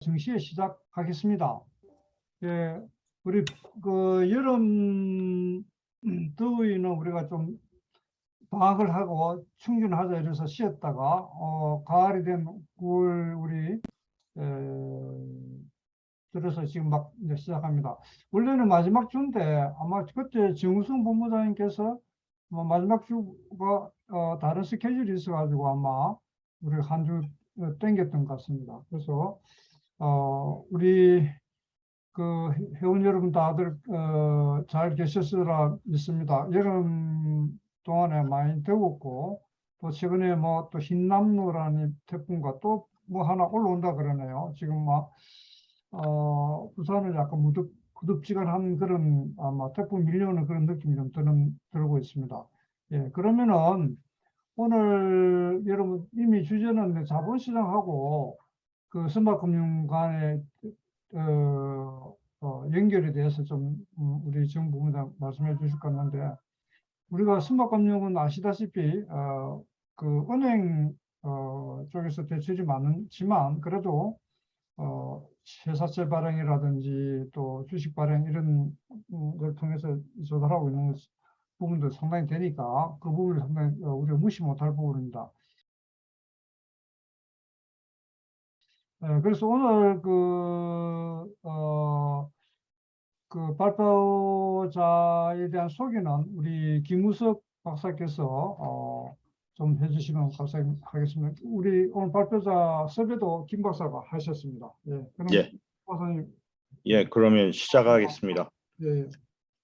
정시에 시작하겠습니다. 예, 우리 그 여름 더위는 우리가 좀 방학을 하고 충전하자 이래서 쉬었다가 가을이 되면 9월 우리 들어서 지금 막 이제 시작합니다. 원래는 마지막 주인데 아마 그때 정우성 본부장님께서 뭐 마지막 주가 다른 스케줄이 있어가지고 아마 우리 한 주 땡겼던 것 같습니다. 그래서 우리 그 회원 여러분 다들 잘 계셨으리라 믿습니다. 여름 동안에 많이 더웠고 또 최근에 뭐 또 흰남노라는 태풍과 또 뭐 하나 올라온다 그러네요. 지금 막 부산을 약간 무덥지근한 그런 아마 태풍 밀려오는 그런 느낌이 좀 들고 있습니다. 예, 그러면은 오늘 여러분 이미 주제는 자본시장하고 그 선박금융 간의 연결에 대해서 좀 우리 정부부장 말씀해 주실 것 같는데, 우리가 선박금융은 아시다시피 그 은행 쪽에서 대출이 많지만 그래도 회사채 발행이라든지 또 주식 발행 이런 걸 통해서 조달하고 있는 부분도 상당히 되니까 그 부분을 상당히 우리가 무시 못할 부분입니다. 그래서 오늘 그 발표자에 대한 소개는 우리 김우석 박사께서 좀 해주시면 감사하겠습니다. 우리 오늘 발표자 섭외도 김 박사가 하셨습니다. 예, 그럼 예. 박사님. 예, 그러면 시작하겠습니다. 예.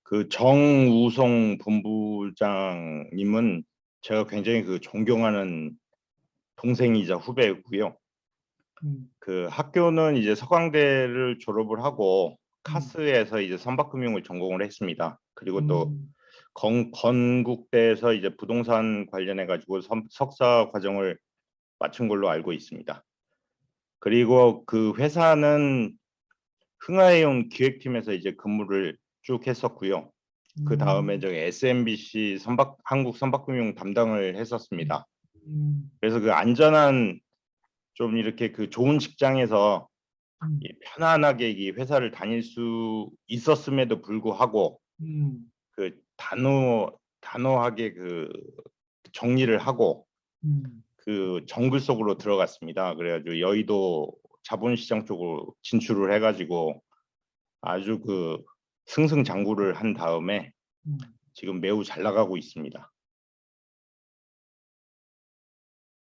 그 정우성 본부장님은 제가 굉장히 존경하는 동생이자 후배고요. 그 학교는 이제 서강대를 졸업을 하고 카스에서 이제 선박금융을 전공을 했습니다. 그리고 또 건국대에서 이제 부동산 관련해 가지고 석사 과정을 마친 걸로 알고 있습니다. 그리고 그 회사는 흥하해운 기획팀에서 이제 근무를 쭉 했었고요. 그 다음에 저기 SMBC 한국 선박금융 담당을 했었습니다. 그래서 그 안전한 좀 이렇게 그 좋은 직장에서 편안하게 이 회사를 다닐 수 있었음에도 불구하고 그 단호하게 그 정리를 하고 그 정글 속으로 들어갔습니다. 그래가지고 여의도 자본시장 쪽으로 진출을 해가지고 아주 그 승승장구를 한 다음에 지금 매우 잘 나가고 있습니다.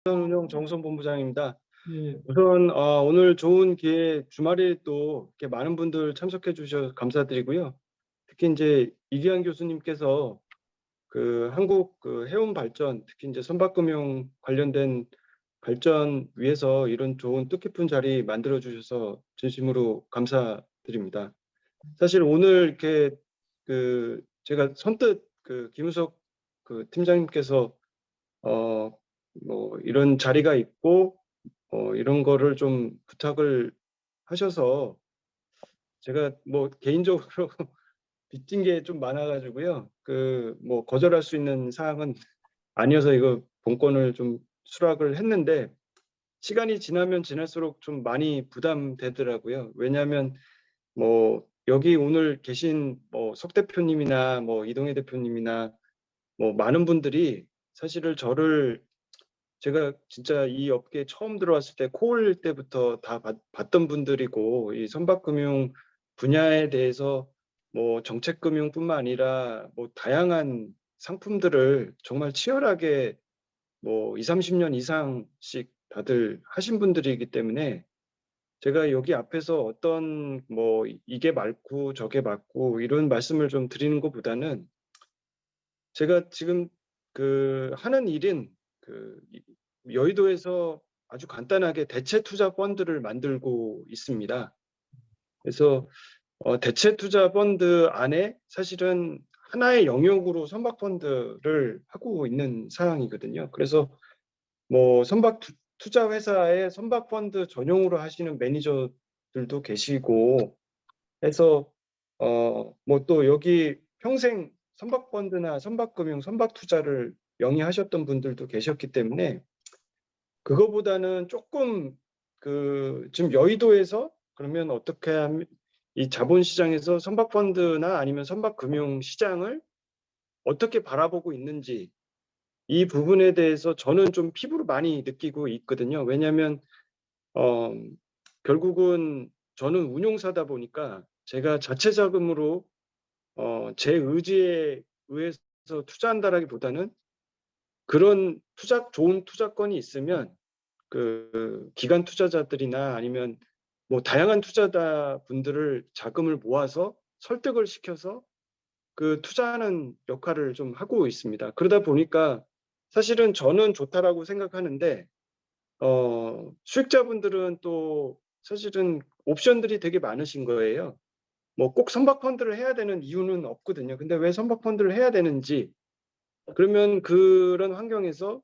운영 정우성 본부장입니다. 예. 우선 오늘 좋은 기회 주말에 또 이렇게 많은 분들 참석해 주셔서 감사드리고요. 특히 이제 이기환 교수님께서 그 한국 그 해운 발전, 특히 이제 선박금융 관련된 발전 위해서 이런 좋은 뜻깊은 자리 만들어 주셔서 진심으로 감사드립니다. 사실 오늘 이렇게 그 제가 선뜻 그 김우석 그 팀장님께서 뭐 이런 자리가 있고 이런 거를 좀 부탁을 하셔서 제가 뭐 개인적으로 빚진 게 좀 많아가지고요. 그 뭐 거절할 수 있는 사항은 아니어서 이거 본권을 좀 수락을 했는데 시간이 지나면 지날수록 좀 많이 부담되더라고요. 왜냐하면 뭐 여기 오늘 계신 뭐 석 대표님이나 뭐 이동해 대표님이나 뭐 많은 분들이 사실은 저를 제가 진짜 이 업계에 처음 들어왔을 때 코올 때부터 다 봤던 분들이고 이 선박금융 분야에 대해서 뭐 정책금융뿐만 아니라 뭐 다양한 상품들을 정말 치열하게 뭐 20, 30년 이상씩 다들 하신 분들이기 때문에 제가 여기 앞에서 어떤 뭐 이게 맞고 저게 맞고 이런 말씀을 좀 드리는 것보다는 제가 지금 그 하는 일은 그 여의도에서 아주 간단하게 대체 투자 펀드를 만들고 있습니다. 그래서 대체 투자 펀드 안에 사실은 하나의 영역으로 선박 펀드를 하고 있는 상황이거든요. 그래서 뭐 선박 투자 회사의 선박 펀드 전용으로 하시는 매니저들도 계시고 해서 뭐 또 여기 평생 선박 펀드나 선박금융, 선박 투자를 영위하셨던 분들도 계셨기 때문에 그거보다는 조금 그 지금 여의도에서 그러면 어떻게 하면 이 자본시장에서 선박펀드나 아니면 선박금융시장을 어떻게 바라보고 있는지 이 부분에 대해서 저는 좀 피부로 많이 느끼고 있거든요. 왜냐하면 결국은 저는 운용사다 보니까 제가 자체 자금으로 제 의지에 의해서 투자한다라기보다는 그런 좋은 투자건이 있으면 그 기관 투자자들이나 아니면 뭐 다양한 투자자 분들을 자금을 모아서 설득을 시켜서 그 투자하는 역할을 좀 하고 있습니다. 그러다 보니까 사실은 저는 좋다라고 생각하는데 수익자분들은 또 사실은 옵션들이 되게 많으신 거예요. 뭐 꼭 선박펀드를 해야 되는 이유는 없거든요. 근데 왜 선박펀드를 해야 되는지, 그러면 그런 환경에서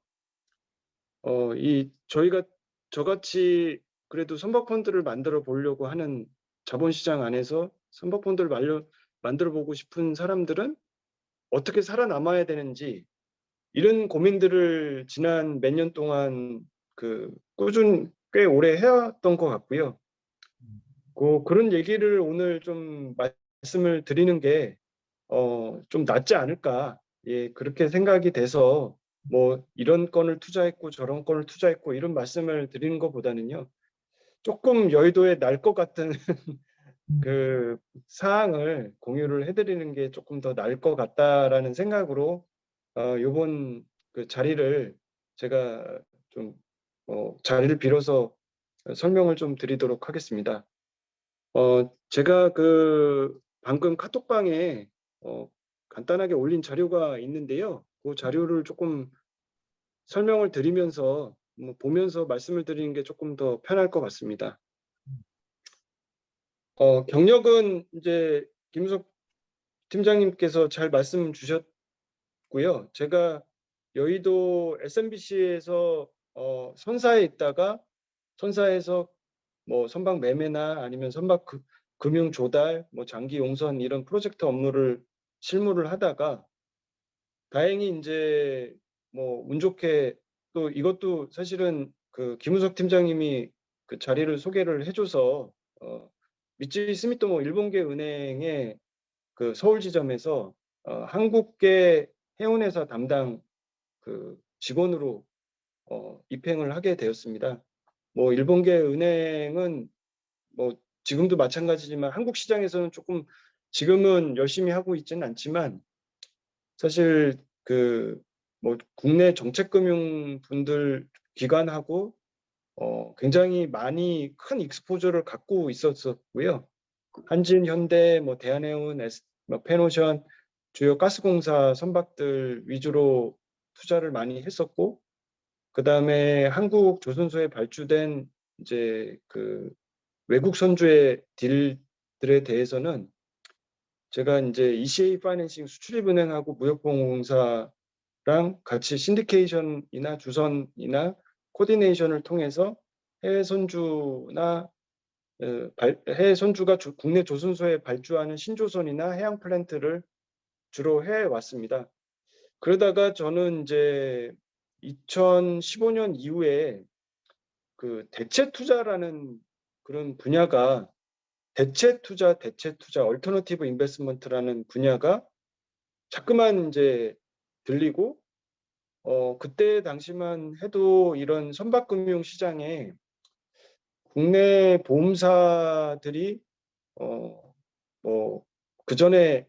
저희가 저같이 그래도 선박펀드를 만들어 보려고 하는 자본시장 안에서 선박펀드를 만들어 보고 싶은 사람들은 어떻게 살아남아야 되는지, 이런 고민들을 지난 몇 년 동안 꽤 오래 해왔던 것 같고요. 그런 얘기를 오늘 좀 말씀을 드리는 게 좀 낫지 않을까, 예, 그렇게 생각이 돼서 뭐 이런 건을 투자했고 저런 건을 투자했고 이런 말씀을 드리는 것보다는요, 조금 여의도에 날 것 같은 그 사항을 공유를 해드리는 게 조금 더 나을 것 같다라는 생각으로 요번 그 자리를 제가 좀 자리를 빌어서 설명을 좀 드리도록 하겠습니다. 제가 방금 카톡방에 간단하게 올린 자료가 있는데요. 그 자료를 조금 설명을 드리면서 보면서 말씀을 드리는 게 조금 더 편할 것 같습니다. 경력은 이제 김우석 팀장님께서 잘 말씀 주셨고요. 제가 여의도 SMBC에서 선사에 있다가 선사에서 뭐 선박 매매나 아니면 선박 금융 조달, 뭐 장기 용선 이런 프로젝트 업무를 실무를 하다가 다행히 이제 뭐 운 좋게 또 이것도 사실은 김우석 팀장님이 그 자리를 소개를 해줘서 미쯔이 스미토모 일본계 은행의 그 서울 지점에서 한국계 해운회사 담당 직원으로 입행을 하게 되었습니다. 뭐 일본계 은행은 뭐 지금도 마찬가지지만 한국 시장에서는 조금 지금은 열심히 하고 있지는 않지만 사실 뭐 국내 정책금융 분들 기관하고 굉장히 많이 큰 익스포저를 갖고 있었고요. 한진, 현대, 뭐 대한해운, 뭐 페노션 주요 가스공사 선박들 위주로 투자를 많이 했었고, 그 다음에 한국 조선소에 발주된 이제 외국 선주의 딜들에 대해서는 제가 이제 ECA 파이낸싱 수출입은행하고 무역보험공사랑 같이 신디케이션이나 주선이나 코디네이션을 통해서 해외 선주가 국내 조선소에 발주하는 신조선이나 해양 플랜트를 주로 해왔습니다. 그러다가 저는 이제 2015년 이후에 대체 투자라는 그런 분야가 대체 투자, 얼터너티브 인베스트먼트라는 분야가 자꾸만 이제 들리고 그때 당시만 해도 이런 선박금융 시장에 국내 보험사들이 뭐 그전에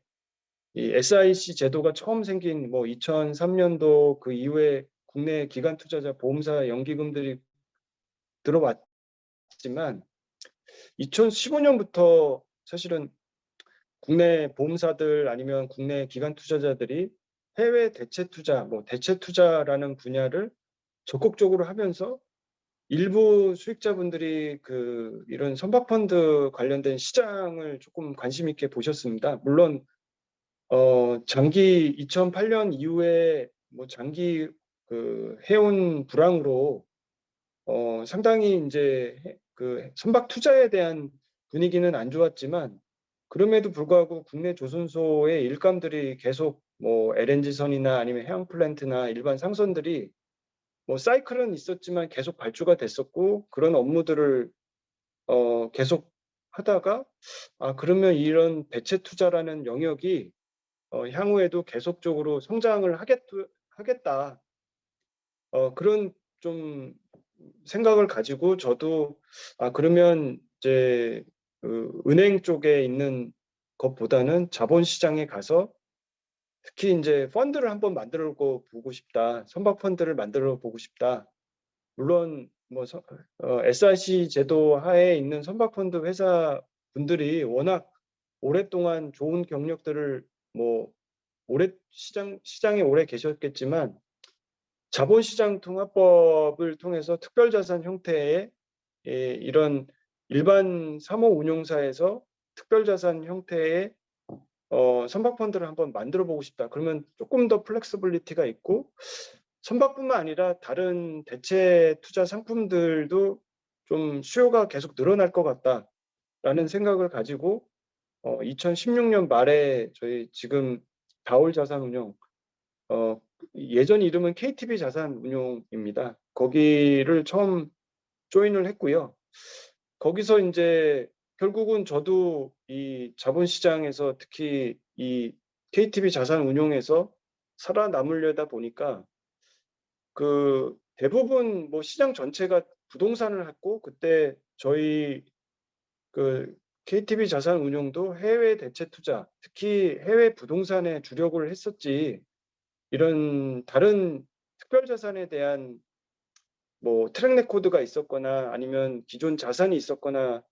이 SIC 제도가 처음 생긴 뭐 2003년도 그 이후에 국내 기관 투자자 보험사 연기금들이 들어왔지만 2015년부터 사실은 국내 보험사들 아니면 국내 기관 투자자들이 해외 대체 투자, 뭐 대체 투자라는 분야를 적극적으로 하면서 일부 수익자분들이 이런 선박펀드 관련된 시장을 조금 관심 있게 보셨습니다. 물론 장기 2008년 이후에 뭐 장기 해운 불황으로 상당히 이제 선박 투자에 대한 분위기는 안 좋았지만 그럼에도 불구하고 국내 조선소의 일감들이 계속 뭐 LNG선이나 아니면 해양 플랜트나 일반 상선들이 뭐 사이클은 있었지만 계속 발주가 됐었고 그런 업무들을 계속 하다가 그러면 이런 대체 투자라는 영역이 향후에도 계속적으로 성장을 하겠다. 그런 좀 생각을 가지고 저도 그러면 이제 그 은행 쪽에 있는 것보다는 자본시장에 가서 특히 이제 펀드를 한번 만들어 보고 싶다. 선박 펀드를 만들어 보고 싶다. 물론 뭐 SRC 제도 하에 있는 선박 펀드 회사 분들이 워낙 오랫동안 좋은 경력들을 뭐 오래 시장에 오래 계셨겠지만 자본시장 통합법을 통해서 특별자산 형태의 이런 일반 사모운용사에서 특별자산 형태의 선박펀드를 한번 만들어 보고 싶다. 그러면 조금 더 플렉서빌리티가 있고 선박뿐만 아니라 다른 대체 투자 상품들도 좀 수요가 계속 늘어날 것 같다라는 생각을 가지고 2016년 말에 저희 지금 다올 자산운용 예전 이름은 KTB 자산운용입니다. 거기를 처음 조인을 했고요. 거기서 이제 결국은 저도 이 자본시장에서 특히 이 KTB 자산운용에서 살아남으려다 보니까 그 대부분 뭐 시장 전체가 부동산을 했고 그때 저희 그 KTB 자산운용도 해외 대체 투자, 특히 해외 부동산에 주력을 했었지 이런 다른 특별 자산에 대한 뭐 트랙 레코드가 있었거나 아니면 기존 자산이 있었거나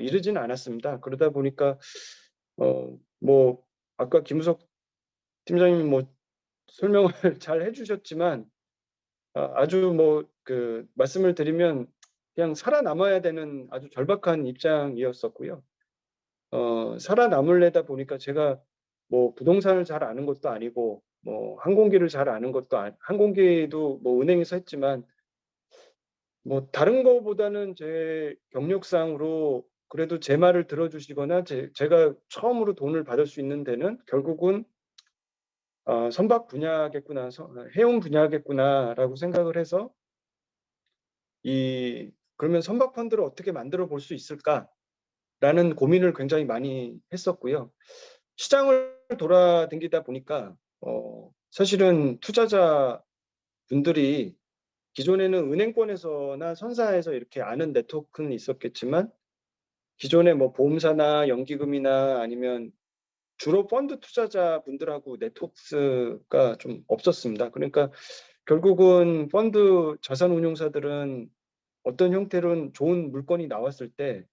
이러진 않았습니다. 그러다 보니까 뭐 아까 김우석 팀장님이 뭐 설명을 잘 해주셨지만 아주 뭐 그 말씀을 드리면 그냥 살아남아야 되는 아주 절박한 입장이었었고요. 살아남으려다 보니까 제가 뭐 부동산을 잘 아는 것도 아니고 뭐 항공기를 잘 아는 것도 항공기도 뭐 은행에서 했지만 뭐 다른 거보다는 제 경력상으로 그래도 제 말을 들어주시거나 제가 처음으로 돈을 받을 수 있는 데는 결국은 선박 분야겠구나, 해운 분야겠구나라고 생각을 해서 그러면 선박 펀드를 어떻게 만들어 볼 수 있을까라는 고민을 굉장히 많이 했었고요. 시장을 돌아다니다 보니까 사실은 투자자 분들이 기존에는 은행권에서나 선사에서 이렇게 아는 네트워크는 있었겠지만 기존에 뭐 보험사나 연기금이나 아니면 주로 펀드 투자자 분들하고 네트워크가 좀 없었습니다. 그러니까 결국은 펀드 자산운용사들은 어떤 형태로는 좋은 물건이 나왔을 때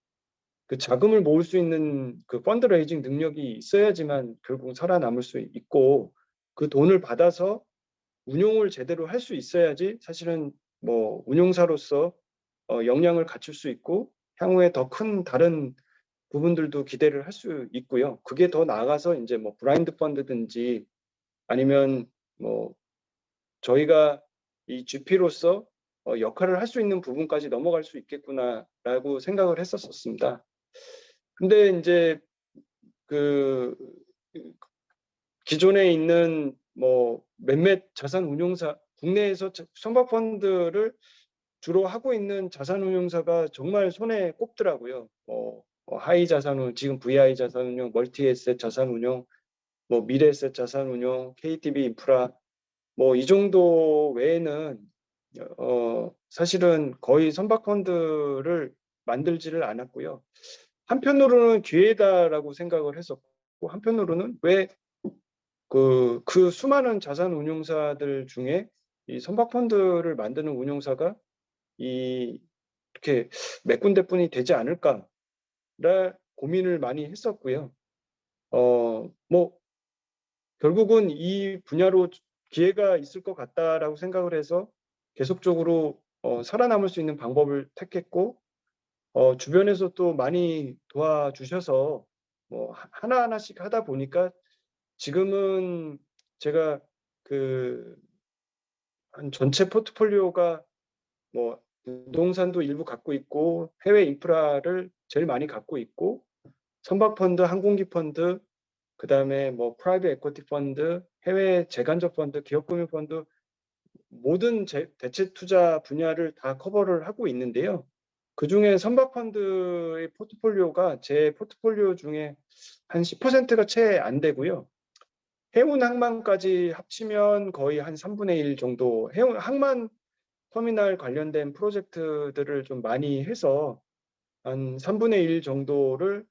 그 자금을 모을 수 있는 그 펀드 레이징 능력이 있어야지만 결국 살아남을 수 있고 그 돈을 받아서 운용을 제대로 할 수 있어야지 사실은 뭐 운용사로서 역량을 갖출 수 있고 향후에 더 큰 다른 부분들도 기대를 할 수 있고요. 그게 더 나아가서 이제 뭐 브라인드 펀드든지 아니면 뭐 저희가 이 GP로서 역할을 할 수 있는 부분까지 넘어갈 수 있겠구나라고 생각을 했었습니다. 근데 이제 그 기존에 있는 뭐 몇몇 자산운용사 국내에서 선박펀드를 주로 하고 있는 자산운용사가 정말 손에 꼽더라고요. 하이 자산운용, 지금 VI 자산운용, 멀티에셋 자산운용, 뭐 미래에셋 자산운용, KTB 인프라 뭐 이 정도 외에는 사실은 거의 선박펀드를 만들지를 않았고요. 한편으로는 기회다라고 생각을 했었고 한편으로는 왜 그 수많은 자산운용사들 중에 이 선박펀드를 만드는 운용사가 이렇게 몇 군데뿐이 되지 않을까 고민을 많이 했었고요. 뭐 결국은 이 분야로 기회가 있을 것 같다라고 생각을 해서 계속적으로 살아남을 수 있는 방법을 택했고 주변에서 또 많이 도와주셔서 뭐 하나하나씩 하다 보니까 지금은 제가 한 전체 포트폴리오가 뭐 부동산도 일부 갖고 있고 해외 인프라를 제일 많이 갖고 있고 선박 펀드, 항공기 펀드, 그다음에 뭐 프라이빗 에쿼티 펀드, 해외 재간접 펀드, 기업금융 펀드 모든 대체 투자 분야를 다 커버를 하고 있는데요. 그중에 선박펀드의 포트폴리오가 제 포트폴리오 중에 한 10%가 채 안 되고요. 해운 항만까지 합치면 거의 한 3분의 1 정도, 해운 항만 터미널 관련된 프로젝트들을 좀 많이 해서 한 3분의 1 정도를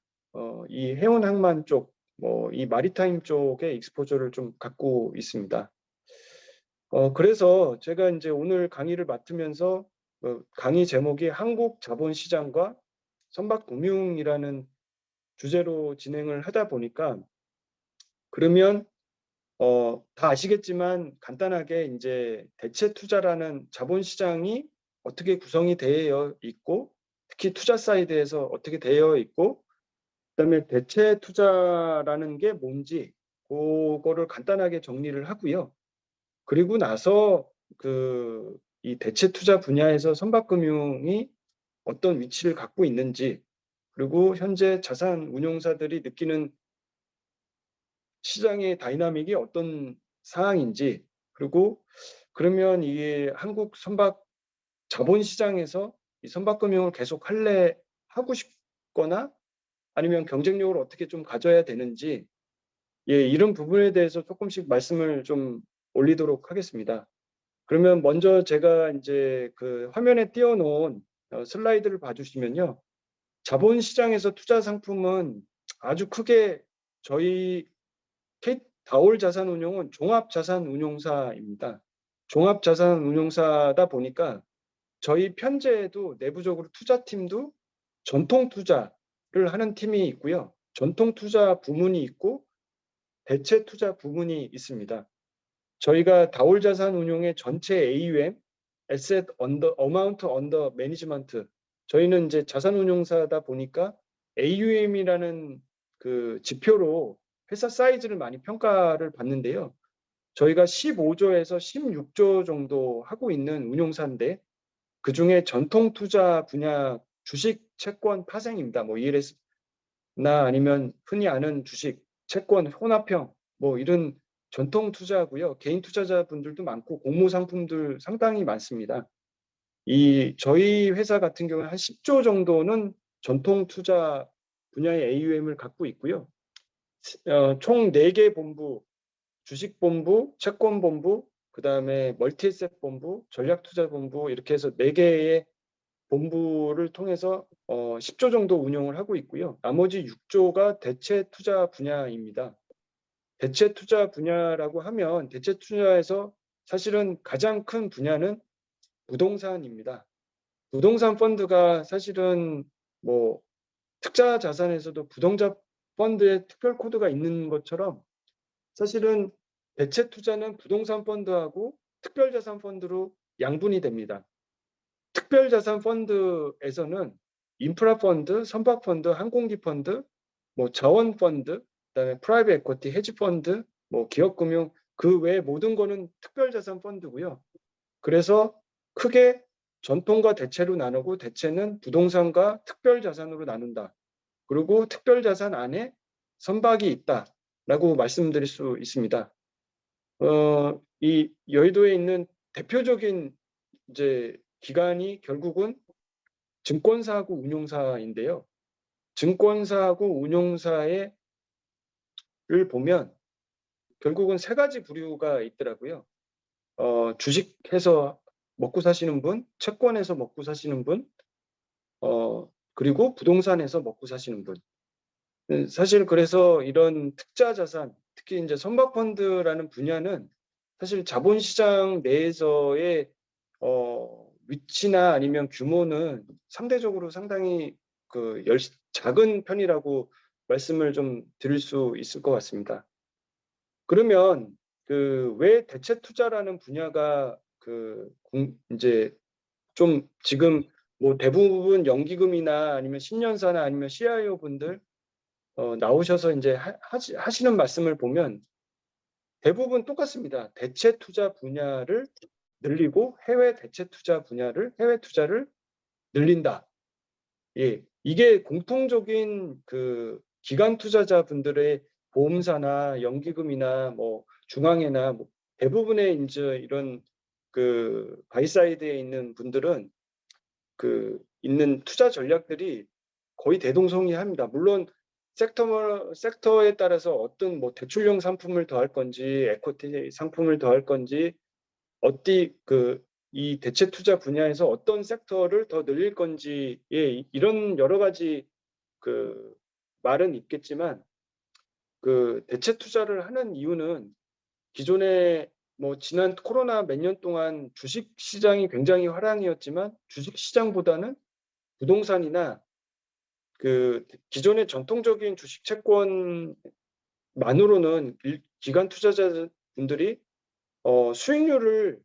이 해운 항만 쪽, 이 마리타임 쪽에 익스포저를 좀 갖고 있습니다. 그래서 제가 이제 오늘 강의를 맡으면서 강의 제목이 한국 자본시장과 선박금융이라는 주제로 진행을 하다 보니까, 그러면 다 아시겠지만 간단하게 이제 대체 투자라는 자본시장이 어떻게 구성이 되어 있고, 특히 투자 사이드에서 어떻게 되어 있고, 그다음에 대체 투자라는 게 뭔지 그거를 간단하게 정리를 하고요. 그리고 나서 이 대체 투자 분야에서 선박금융이 어떤 위치를 갖고 있는지, 그리고 현재 자산 운용사들이 느끼는 시장의 다이나믹이 어떤 상황인지, 그리고 그러면 이 한국 선박 자본시장에서 이 선박금융을 계속 하고 싶거나 아니면 경쟁력을 어떻게 좀 가져야 되는지, 이런 부분에 대해서 조금씩 말씀을 좀 올리도록 하겠습니다. 그러면 먼저 제가 이제 그 화면에 띄워놓은 슬라이드를 봐주시면요. 자본시장에서 투자 상품은 아주 크게 저희 다올자산운용은 종합자산운용사입니다. 종합자산운용사다 보니까 저희 편제에도 내부적으로 투자팀도 전통투자를 하는 팀이 있고요. 전통투자 부문이 있고 대체투자 부문이 있습니다. 저희가 다올자산운용의 전체 AUM, Asset Under Amount Under Management, 저희는 이제 자산운용사다 보니까 AUM이라는 그 지표로 회사 사이즈를 많이 평가를 받는데요. 저희가 15조에서 16조 정도 하고 있는 운용사인데, 그중에 전통투자 분야 주식, 채권, 파생입니다. ELS나 아니면 흔히 아는 주식, 채권, 혼합형 이런 전통 투자고요. 개인 투자자분들도 많고 공모 상품들 상당히 많습니다. 저희 회사 같은 경우는 한 10조 정도는 전통 투자 분야의 AUM을 갖고 있고요. 총 4개 본부, 주식본부, 채권본부, 그다음에 멀티에셋 본부, 전략투자본부, 이렇게 해서 4개의 본부를 통해서 10조 정도 운영을 하고 있고요. 나머지 6조가 대체 투자 분야입니다. 대체 투자 분야라고 하면 대체 투자에서 사실은 가장 큰 분야는 부동산입니다. 부동산 펀드가 사실은 특자 자산에서도 부동산 펀드에 특별 코드가 있는 것처럼, 사실은 대체 투자는 부동산 펀드하고 특별 자산 펀드로 양분이 됩니다. 특별 자산 펀드에서는 인프라 펀드, 선박 펀드, 항공기 펀드, 자원 펀드, 그다음에 프라이빗 에쿼티, 헤지 펀드, 기업 금융, 그 외 모든 거는 특별 자산 펀드고요. 그래서 크게 전통과 대체로 나누고, 대체는 부동산과 특별 자산으로 나눈다. 그리고 특별 자산 안에 선박이 있다라고 말씀드릴 수 있습니다. 이 여의도에 있는 대표적인 이제 기관이 결국은 증권사하고 운용사인데요. 증권사하고 운용사를 보면 결국은 3가지 부류가 있더라고요. 주식해서 먹고 사시는 분, 채권해서 먹고 사시는 분, 그리고 부동산에서 먹고 사시는 분. 사실 그래서 이런 특자 자산, 특히 이제 선박펀드라는 분야는 사실 자본시장 내에서의 위치나 아니면 규모는 상대적으로 상당히 작은 편이라고 말씀을 좀 드릴 수 있을 것 같습니다. 그러면 왜 대체 투자라는 분야가 이제 좀 지금 대부분 연기금이나 아니면 신년사나 아니면 CIO 분들 나오셔서 이제 하시는 말씀을 보면 대부분 똑같습니다. 대체 투자 분야를 늘리고 해외 투자를 늘린다. 이게 공통적인 기관 투자자분들의 보험사나 연기금이나 중앙회나 대부분의 이제 이런 바이사이드에 있는 분들은 있는 투자 전략들이 거의 대동소이합니다. 물론 섹터에 따라서 어떤 뭐 대출형 상품을 더 할 건지 에쿼티 상품을 더 할 건지 이 대체 투자 분야에서 어떤 섹터를 더 늘릴 건지에 이런 여러 가지 그 말은 있겠지만 그 대체 투자를 하는 이유는 기존에 뭐 지난 코로나 몇 년 동안 주식 시장이 굉장히 화랑이었지만 주식 시장보다는 부동산이나 그 기존의 전통적인 주식 채권만으로는 기관 투자자분들이 수익률을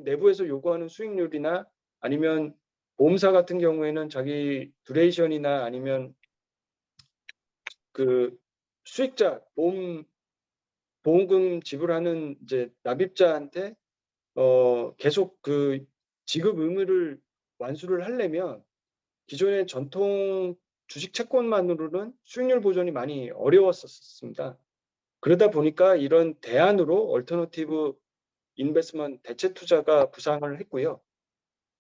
내부에서 요구하는 수익률이나 아니면 보험사 같은 경우에는 자기 듀레이션이나 아니면 그 수익자 보험금 지불하는 이제 납입자한테 계속 그 지급 의무를 완수를 하려면 기존의 전통 주식 채권만으로는 수익률 보존이 많이 어려웠었습니다. 그러다 보니까 이런 대안으로 얼터너티브 인베스트먼트 대체 투자가 부상을 했고요.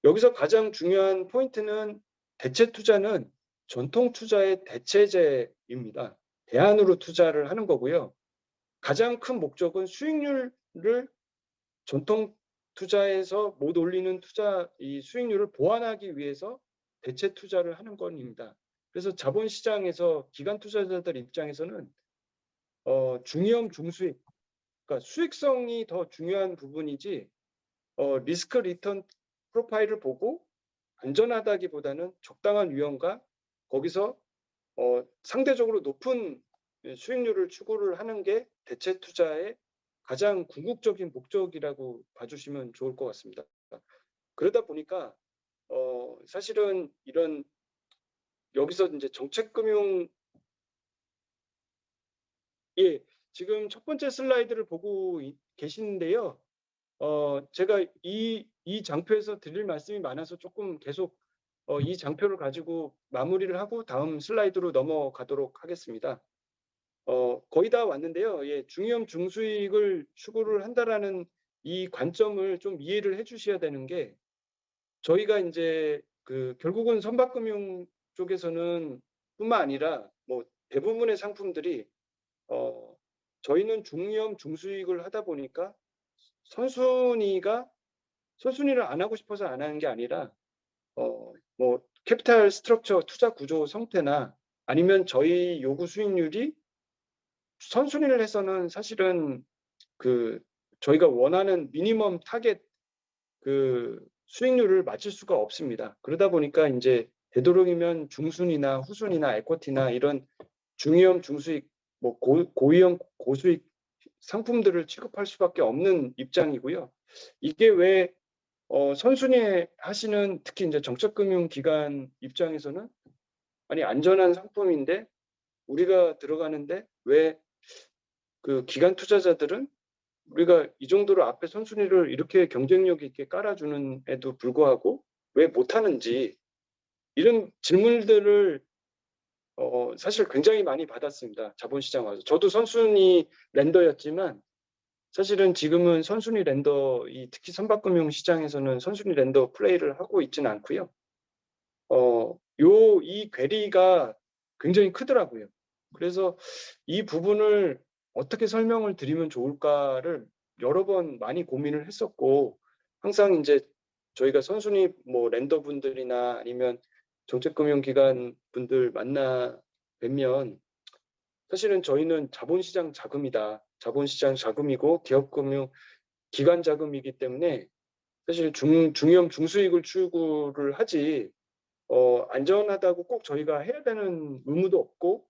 여기서 가장 중요한 포인트는 대체 투자는 전통 투자의 대체제입니다. 대안으로 투자를 하는 거고요. 가장 큰 목적은 수익률을 전통 투자에서 못 올리는 이 수익률을 보완하기 위해서 대체 투자를 하는 겁니다. 그래서 자본시장에서 기관 투자자들 입장에서는 중위험 중수익, 그러니까 수익성이 더 중요한 부분이지 리스크 리턴 프로파일을 보고 안전하다기보다는 적당한 위험과 거기서 상대적으로 높은 수익률을 추구를 하는 게 대체 투자의 가장 궁극적인 목적이라고 봐주시면 좋을 것 같습니다. 그러다 보니까 사실은 이런 여기서 이제 정책금융 지금 첫 번째 슬라이드를 보고 계시는데요. 제가 이 장표에서 드릴 말씀이 많아서 조금 계속 이 장표를 가지고 마무리를 하고 다음 슬라이드로 넘어가도록 하겠습니다. 거의 다 왔는데요. 중위험 중수익을 추구를 한다라는 이 관점을 좀 이해를 해주셔야 되는 게 저희가 이제 결국은 선박금융 쪽에서는 뿐만 아니라 뭐 대부분의 상품들이 저희는 중위험 중수익을 하다 보니까 선순위를 안 하고 싶어서 안 하는 게 아니라 뭐 캐피탈 스트럭처 투자 구조 형태나 아니면 저희 요구 수익률이 선순위를 해서는 사실은 저희가 원하는 미니멈 타겟 수익률을 맞출 수가 없습니다. 그러다 보니까 이제 되도록이면 중순위나 후순위나 에쿼티나 이런 중위험 중수익 뭐 고위험 고수익 상품들을 취급할 수밖에 없는 입장이고요. 이게 왜 선순위 하시는 특히 이제 정책금융기관 입장에서는 아니 안전한 상품인데 우리가 들어가는데 왜 기관 투자자들은 우리가 이 정도로 앞에 선순위를 이렇게 경쟁력 있게 깔아주는 에도 불구하고 왜 못하는지 이런 질문들을 사실 굉장히 많이 받았습니다. 자본시장 와서. 저도 선순위 렌더였지만 사실은 지금은 선순위 렌더, 특히 선박금융 시장에서는 선순위 렌더 플레이를 하고 있지는 않고요. 이 괴리가 굉장히 크더라고요. 그래서 이 부분을 어떻게 설명을 드리면 좋을까를 여러 번 많이 고민을 했었고, 항상 이제 저희가 선순위 뭐 렌더 분들이나 아니면 정책금융기관 분들 만나 뵈면 사실은 저희는 자본시장 자금이다. 자본시장 자금이고 기업금융 기관 자금이기 때문에 사실 중위험 중수익을 추구를 하지 안전하다고 꼭 저희가 해야 되는 의무도 없고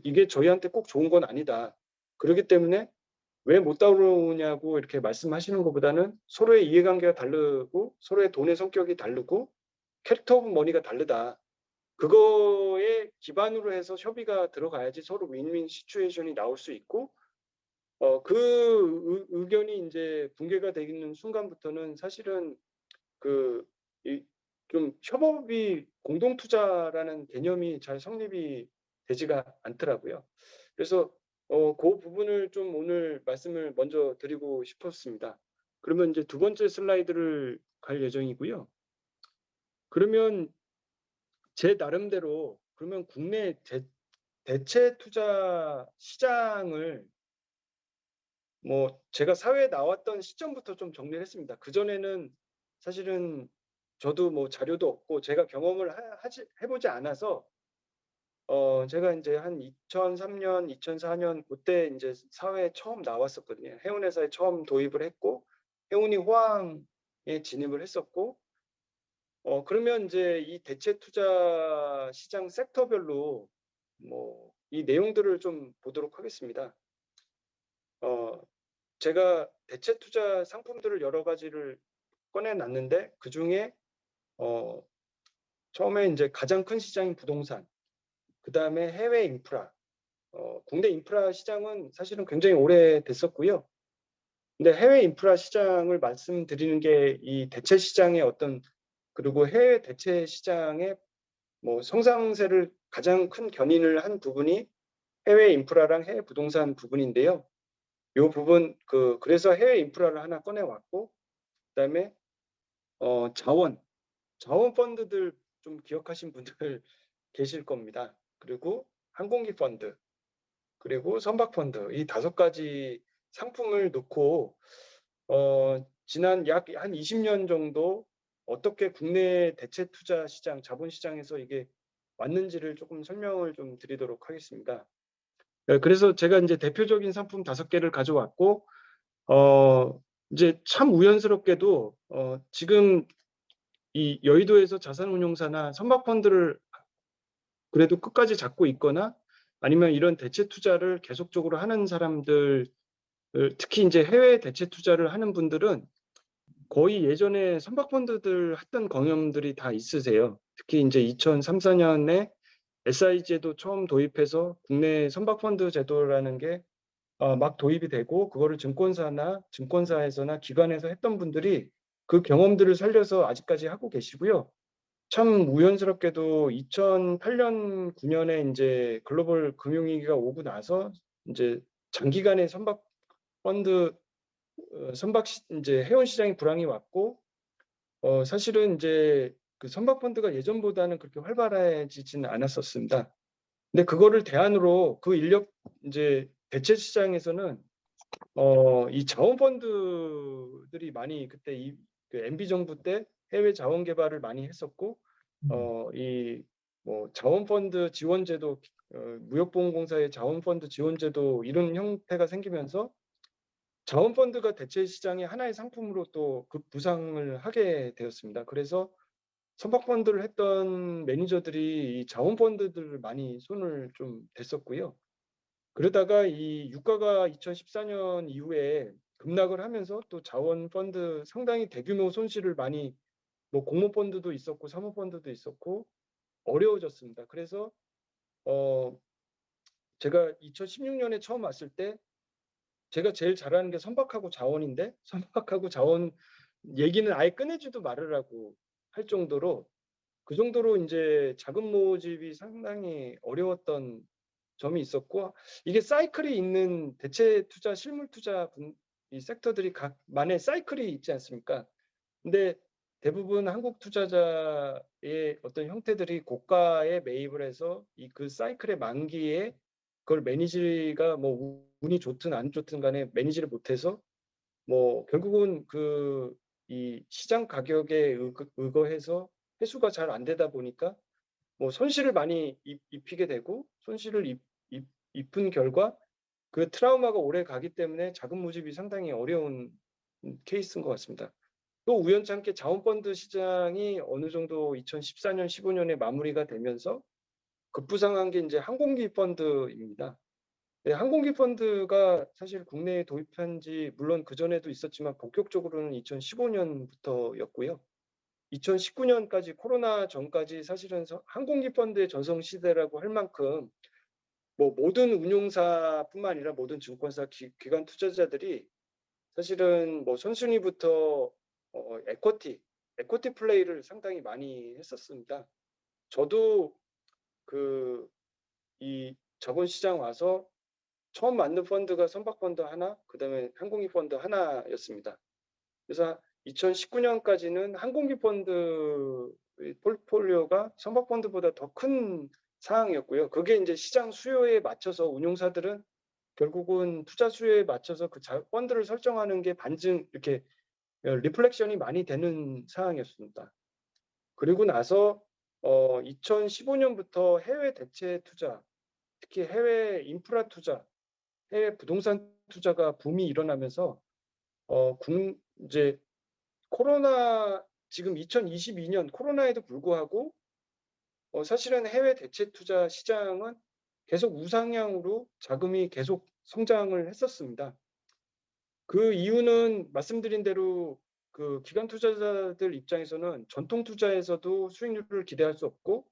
이게 저희한테 꼭 좋은 건 아니다. 그렇기 때문에 왜 못 따라오냐고 이렇게 말씀하시는 것보다는 서로의 이해관계가 다르고 서로의 돈의 성격이 다르고 캐릭터 오브 머니가 다르다. 그거에 기반으로 해서 협의가 들어가야지 서로 윈윈 시츄에이션이 나올 수 있고 의견이 이제 붕괴가 되는 순간부터는 사실은 좀 협업이 공동 투자라는 개념이 잘 성립이 되지가 않더라고요. 그래서 그 부분을 좀 오늘 말씀을 먼저 드리고 싶었습니다. 그러면 이제 두 번째 슬라이드를 갈 예정이고요. 그러면 제 나름대로 그러면 국내 대체 투자 시장을 뭐 제가 사회에 나왔던 시점부터 좀 정리를 했습니다. 그전에는 사실은 저도 뭐 자료도 없고 제가 경험을 해보지 않아서 제가 이제 한 2003년, 2004년 그때 이제 사회에 처음 나왔었거든요. 해운회사에 처음 도입을 했고 해운이 호황에 진입을 했었고 그러면 이제 이 대체 투자 시장 섹터별로 뭐 이 내용들을 좀 보도록 하겠습니다. 제가 대체 투자 상품들을 여러 가지를 꺼내놨는데 그 중에 처음에 이제 가장 큰 시장인 부동산, 그 다음에 해외 인프라, 국내 인프라 시장은 사실은 굉장히 오래 됐었고요. 근데 해외 인프라 시장을 말씀드리는 게 이 대체 시장의 어떤 그리고 해외 대체 시장의 뭐 성장세를 가장 큰 견인을 한 부분이 해외 인프라랑 해외 부동산 부분인데요. 이 부분 그래서 해외 인프라를 하나 꺼내왔고, 그다음에 자원 펀드들 좀 기억하신 분들 계실 겁니다. 그리고 항공기 펀드, 그리고 선박 펀드 이 5가지 상품을 놓고 지난 약 한 20년 정도 어떻게 국내 대체 투자 시장, 자본 시장에서 이게 왔는지를 조금 설명을 좀 드리도록 하겠습니다. 그래서 제가 이제 대표적인 상품 5개를 가져왔고 이제 참 우연스럽게도 지금 이 여의도에서 자산운용사나 선박펀드를 그래도 끝까지 잡고 있거나 아니면 이런 대체 투자를 계속적으로 하는 사람들, 특히 이제 해외 대체 투자를 하는 분들은 거의 예전에 선박펀드들 했던 경험들이 다 있으세요. 특히 이제 2003, 4년에 SI 제도 처음 도입해서 국내 선박펀드 제도라는 게 막 도입이 되고 그거를 증권사에서나 기관에서 했던 분들이 그 경험들을 살려서 아직까지 하고 계시고요. 참 우연스럽게도 2008년, 9년에 이제 글로벌 금융위기가 오고 나서 이제 장기간의 선박 펀드 이제 해운 시장이 불황이 왔고 사실은 이제 그 선박 펀드가 예전보다는 그렇게 활발해지지는 않았었습니다. 근데 그거를 대안으로 그 인력 이제 대체 시장에서는 이 자원 펀드들이 많이 그때 그 MB 정부 때 해외 자원 개발을 많이 했었고 이 뭐 자원 펀드 지원 제도 무역보험공사의 자원 펀드 지원 제도 이런 형태가 생기면서 자원 펀드가 대체 시장의 하나의 상품으로 또 급부상을 하게 되었습니다. 그래서 선박 펀드를 했던 매니저들이 이 자원 펀드들을 많이 손을 좀 댔었고요. 그러다가 이 유가가 2014년 이후에 급락을 하면서 또 자원 펀드 상당히 대규모 손실을 많이 뭐 공모 펀드도 있었고 사모 펀드도 있었고 어려워졌습니다. 그래서 제가 2016년에 처음 왔을 때 제가 제일 잘하는 게 선박하고 자원인데 선박하고 자원 얘기는 아예 꺼내지도 말으라고 할 정도로 그 정도로 이제 자금 모집이 상당히 어려웠던 점이 있었고 이게 사이클이 있는 대체 투자, 실물 투자 이 섹터들이 각만의 사이클이 있지 않습니까? 근데 대부분 한국 투자자의 어떤 형태들이 고가에 매입을 해서 그 사이클의 만기에 그걸 매니지가 뭐 운이 좋든 안 좋든 간에 매니지를 못해서 뭐 결국은 이 시장 가격에 의거해서 회수가 잘 안 되다 보니까 뭐 손실을 많이 입히게 되고 손실을 입은 결과 그 트라우마가 오래 가기 때문에 자금 모집이 상당히 어려운 케이스인 것 같습니다. 또 우연찮게 자원펀드 시장이 어느 정도 2014년, 15년에 마무리가 되면서 급부상한 게 이제 항공기 펀드입니다. 네, 항공기 펀드가 사실 국내에 도입한 지 물론 그전에도 있었지만 본격적으로는 2015년부터였고요. 2019년까지 코로나 전까지 사실은 항공기 펀드의 전성 시대라고 할 만큼 뭐 모든 운용사뿐만 아니라 모든 증권사 기관 투자자들이 사실은 뭐 선순위부터 에쿼티 플레이를 상당히 많이 했었습니다. 저도 이 자본시장 와서 처음 만든 펀드가 선박 펀드 하나, 그다음에 항공기 펀드 하나였습니다. 그래서 2019년까지는 항공기 펀드 포트폴리오가 선박펀드보다 더 큰 사항이었고요. 그게 이제 시장 수요에 맞춰서 운용사들은 결국은 투자 수요에 맞춰서 그 펀드를 설정하는 게 반증 이렇게 리플렉션이 많이 되는 사항이었습니다. 그리고 나서 2015년부터 해외 대체 투자, 특히 해외 인프라 투자, 해외 부동산 투자가 붐이 일어나면서 이제 코로나 지금 2022년 코로나에도 불구하고 사실은 해외 대체 투자 시장은 계속 우상향으로 자금이 계속 성장을 했었습니다. 그 이유는 말씀드린 대로 그 기관 투자자들 입장에서는 전통 투자에서도 수익률을 기대할 수 없고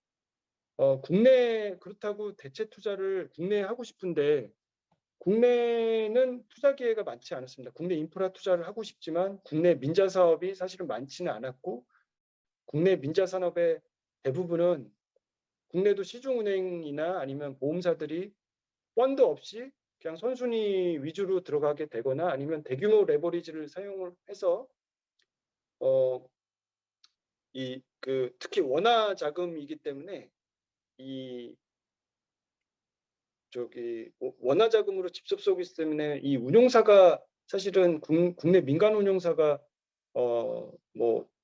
국내 그렇다고 대체 투자를 국내에 하고 싶은데 국내는 투자 기회가 많지 않았습니다. 국내 인프라 투자를 하고 싶지만 국내 민자 사업이 사실은 많지는 않았고 국내 민자 산업의 대부분은 국내도 시중은행이나 아니면 보험사들이 펀드 없이 그냥 선순위 위주로 들어가게 되거나 아니면 대규모 레버리지를 사용을 해서 특히 원화 자금이기 때문에 원화 자금으로 직접 쏘기 때문에 이 운용사가 사실은 국내 민간 운용사가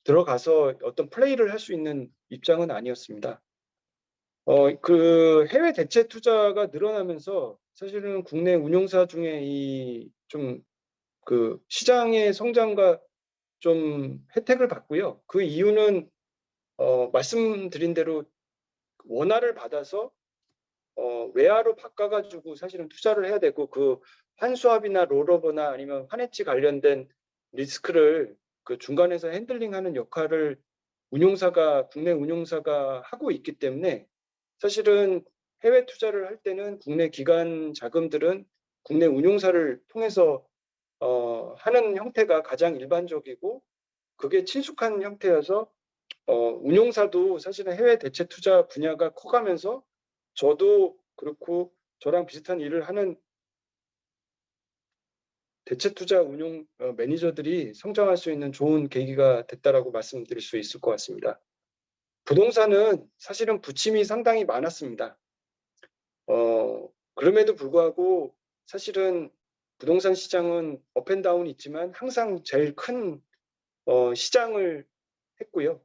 들어가서 어떤 플레이를 할 수 있는 입장은 아니었습니다. 그 해외 대체 투자가 늘어나면서 사실은 국내 운용사 중에 그 시장의 성장과 좀 혜택을 받고요. 그 이유는 말씀드린 대로 원화를 받아서 외화로 바꿔가지고 사실은 투자를 해야 되고 그 환수합이나 롤오버나 아니면 환해지 관련된 리스크를 그 중간에서 핸들링하는 역할을 국내 운용사가 하고 있기 때문에 사실은 해외 투자를 할 때는 국내 기관 자금들은 국내 운용사를 통해서 하는 형태가 가장 일반적이고 그게 친숙한 형태여서 운용사도 사실은 해외 대체 투자 분야가 커가면서 저도 그렇고 저랑 비슷한 일을 하는 대체 투자 운용 매니저들이 성장할 수 있는 좋은 계기가 됐다라고 말씀드릴 수 있을 것 같습니다. 부동산은 사실은 부침이 상당히 많았습니다. 그럼에도 불구하고 사실은 부동산 시장은 업앤다운이 있지만 항상 제일 큰 시장을 했고요.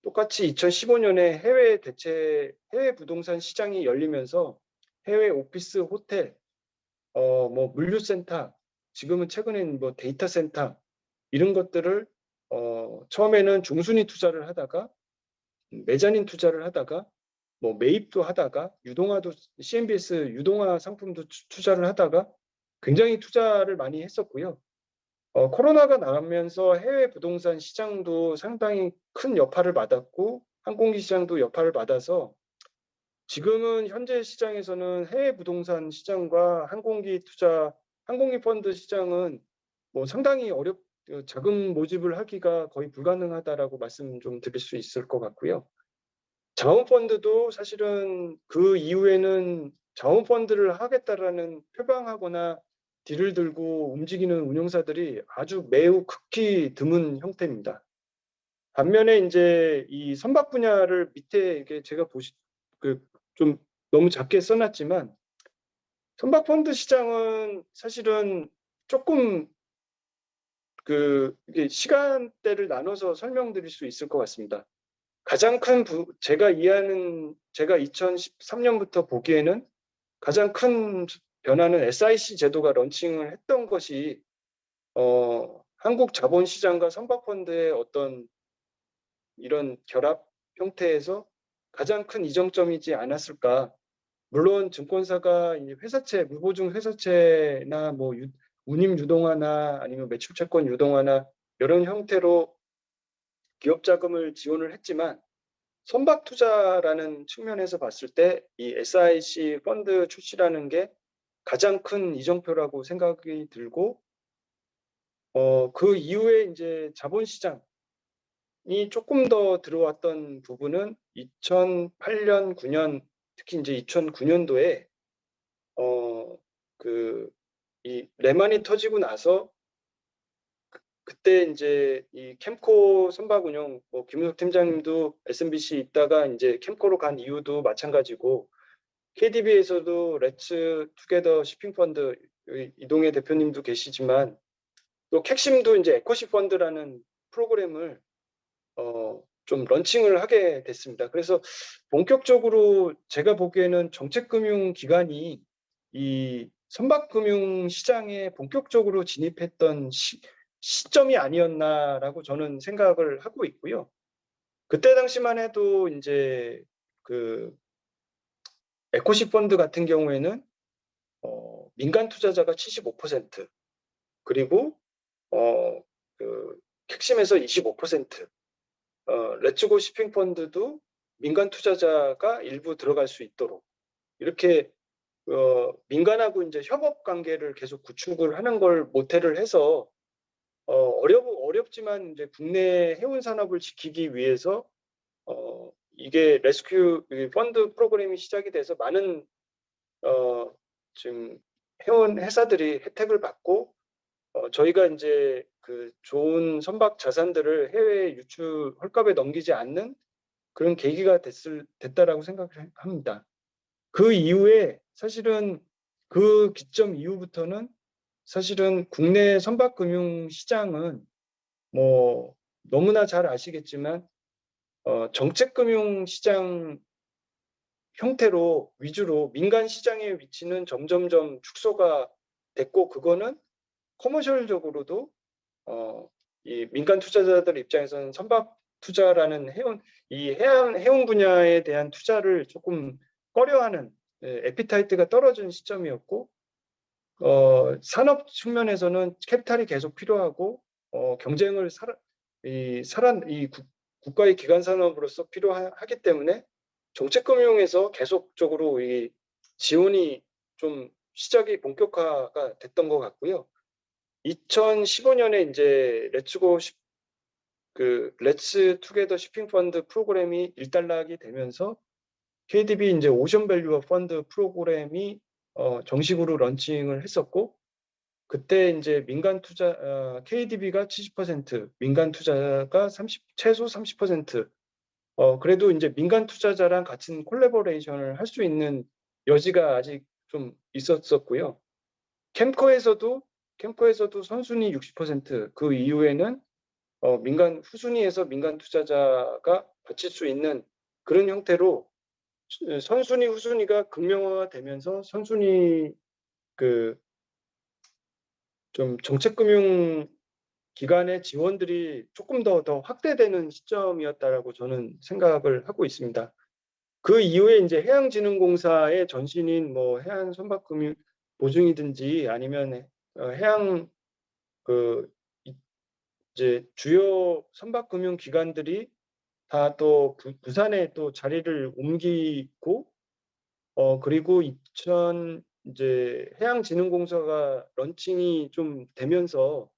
똑같이 2015년에 해외 부동산 시장이 열리면서 해외 오피스, 호텔, 물류센터, 지금은 최근엔 데이터 센터 이런 것들을 처음에는 중순위 투자를 하다가 메자닌 투자를 하다가 매입도 하다가 유동화도 CMBS 유동화 상품도 투자를 하다가 굉장히 투자를 많이 했었고요. 코로나가 나면서 해외 부동산 시장도 상당히 큰 여파를 받았고 항공기 시장도 여파를 받아서 지금은 현재 시장에서는 해외 부동산 시장과 항공기 펀드 시장은 상당히 자금 모집을 하기가 거의 불가능하다라고 말씀 좀 드릴 수 있을 것 같고요. 자원펀드도 사실은 그 이후에는 자원펀드를 하겠다라는 표방하거나 딜을 들고 움직이는 운용사들이 아주 매우 극히 드문 형태입니다. 반면에 이제 이 선박 분야를 밑에 이게 제가 좀 너무 작게 써놨지만 선박 펀드 시장은 사실은 조금 이게 시간대를 나눠서 설명드릴 수 있을 것 같습니다. 가장 큰 제가 2013년부터 보기에는 가장 큰 변화는 SIC 제도가 런칭을 했던 것이 한국 자본시장과 선박펀드의 어떤 이런 결합 형태에서 가장 큰 이정점이지 않았을까. 물론 증권사가 회사채, 무보증 회사채나 운임 유동화나 아니면 매출채권 유동화나 이런 형태로 기업 자금을 지원을 했지만 선박 투자라는 측면에서 봤을 때 이 SIC 펀드 출시라는 게 가장 큰 이정표라고 생각이 들고 그 이후에 이제 자본시장이 조금 더 들어왔던 부분은 2008년, 9년 특히 이제 2009년도에 이 레만이 터지고 나서 그때 이제 이 캠코 선박 운영, 뭐 김은석 팀장님도 SMBC 있다가 이제 캠코로 간 이유도 마찬가지고, KDB에서도 렛츠 투게더 시핑 펀드 이동혜 대표님도 계시지만, 또 캡심도 이제 에코시 펀드라는 프로그램을 좀 런칭을 하게 됐습니다. 그래서 본격적으로 제가 보기에는 정책금융기관이 이 선박금융 시장에 본격적으로 진입했던 시점이 아니었나라고 저는 생각을 하고 있고요. 그때 당시만 해도 이제 그 에코시 펀드 같은 경우에는 민간 투자자가 75%, 그리고 그 캡심에서 25%, 렛츠고 시핑 펀드도 민간 투자자가 일부 들어갈 수 있도록 이렇게 민간하고 이제 협업 관계를 계속 구축을 하는 걸 모태를 해서 어렵지만 이제 국내 해운 산업을 지키기 위해서 이게 레스큐 펀드 프로그램이 시작이 돼서 많은 지금 해운 회사들이 혜택을 받고 저희가 이제 그 좋은 선박 자산들을 해외 유출 헐값에 넘기지 않는 그런 계기가 됐다라고 생각합니다. 그 이후에 사실은 그 기점 이후부터는 사실은 국내 선박금융 시장은 뭐 너무나 잘 아시겠지만 정책금융 시장 형태로 위주로 민간 시장의 위치는 점점점 축소가 됐고, 그거는 커머셜적으로도 이 민간 투자자들 입장에서는 선박 투자라는 해운 분야에 대한 투자를 조금 꺼려하는 에피타이트가 떨어진 시점이었고, 산업 측면에서는 캐피탈이 계속 필요하고 경쟁을 국가의 기관 산업으로서 필요하기 때문에 정책금융에서 계속적으로 이 지원이 좀 시작이 본격화가 됐던 것 같고요. 2015년에 이제 렛츠 투게더 시핑 펀드 프로그램이 일단락이 되면서 KDB 이제 오션 밸류어 펀드 프로그램이 정식으로 런칭을 했었고, 그때 이제 민간 투자 KDB가 70%, 민간 투자가 최소 30%, 그래도 이제 민간 투자자랑 같은 콜래보레이션을 할 수 있는 여지가 아직 좀 있었었고요. 캠코에서도 선순위 60%, 그 이후에는 후순위에서 민간 투자자가 받칠 수 있는 그런 형태로 선순위 후순위가 극명화가 되면서 선순위 좀 정책금융 기관의 지원들이 조금 더 확대되는 시점이었다라고 저는 생각을 하고 있습니다. 그 이후에 이제 해양진흥공사의 전신인 뭐 해양선박금융 보증이든지 아니면 해양 이제 주요 선박금융 기관들이 다 또 부산에 또 자리를 옮기고, 그리고 이제 해양진흥공사가 런칭이 좀 되면서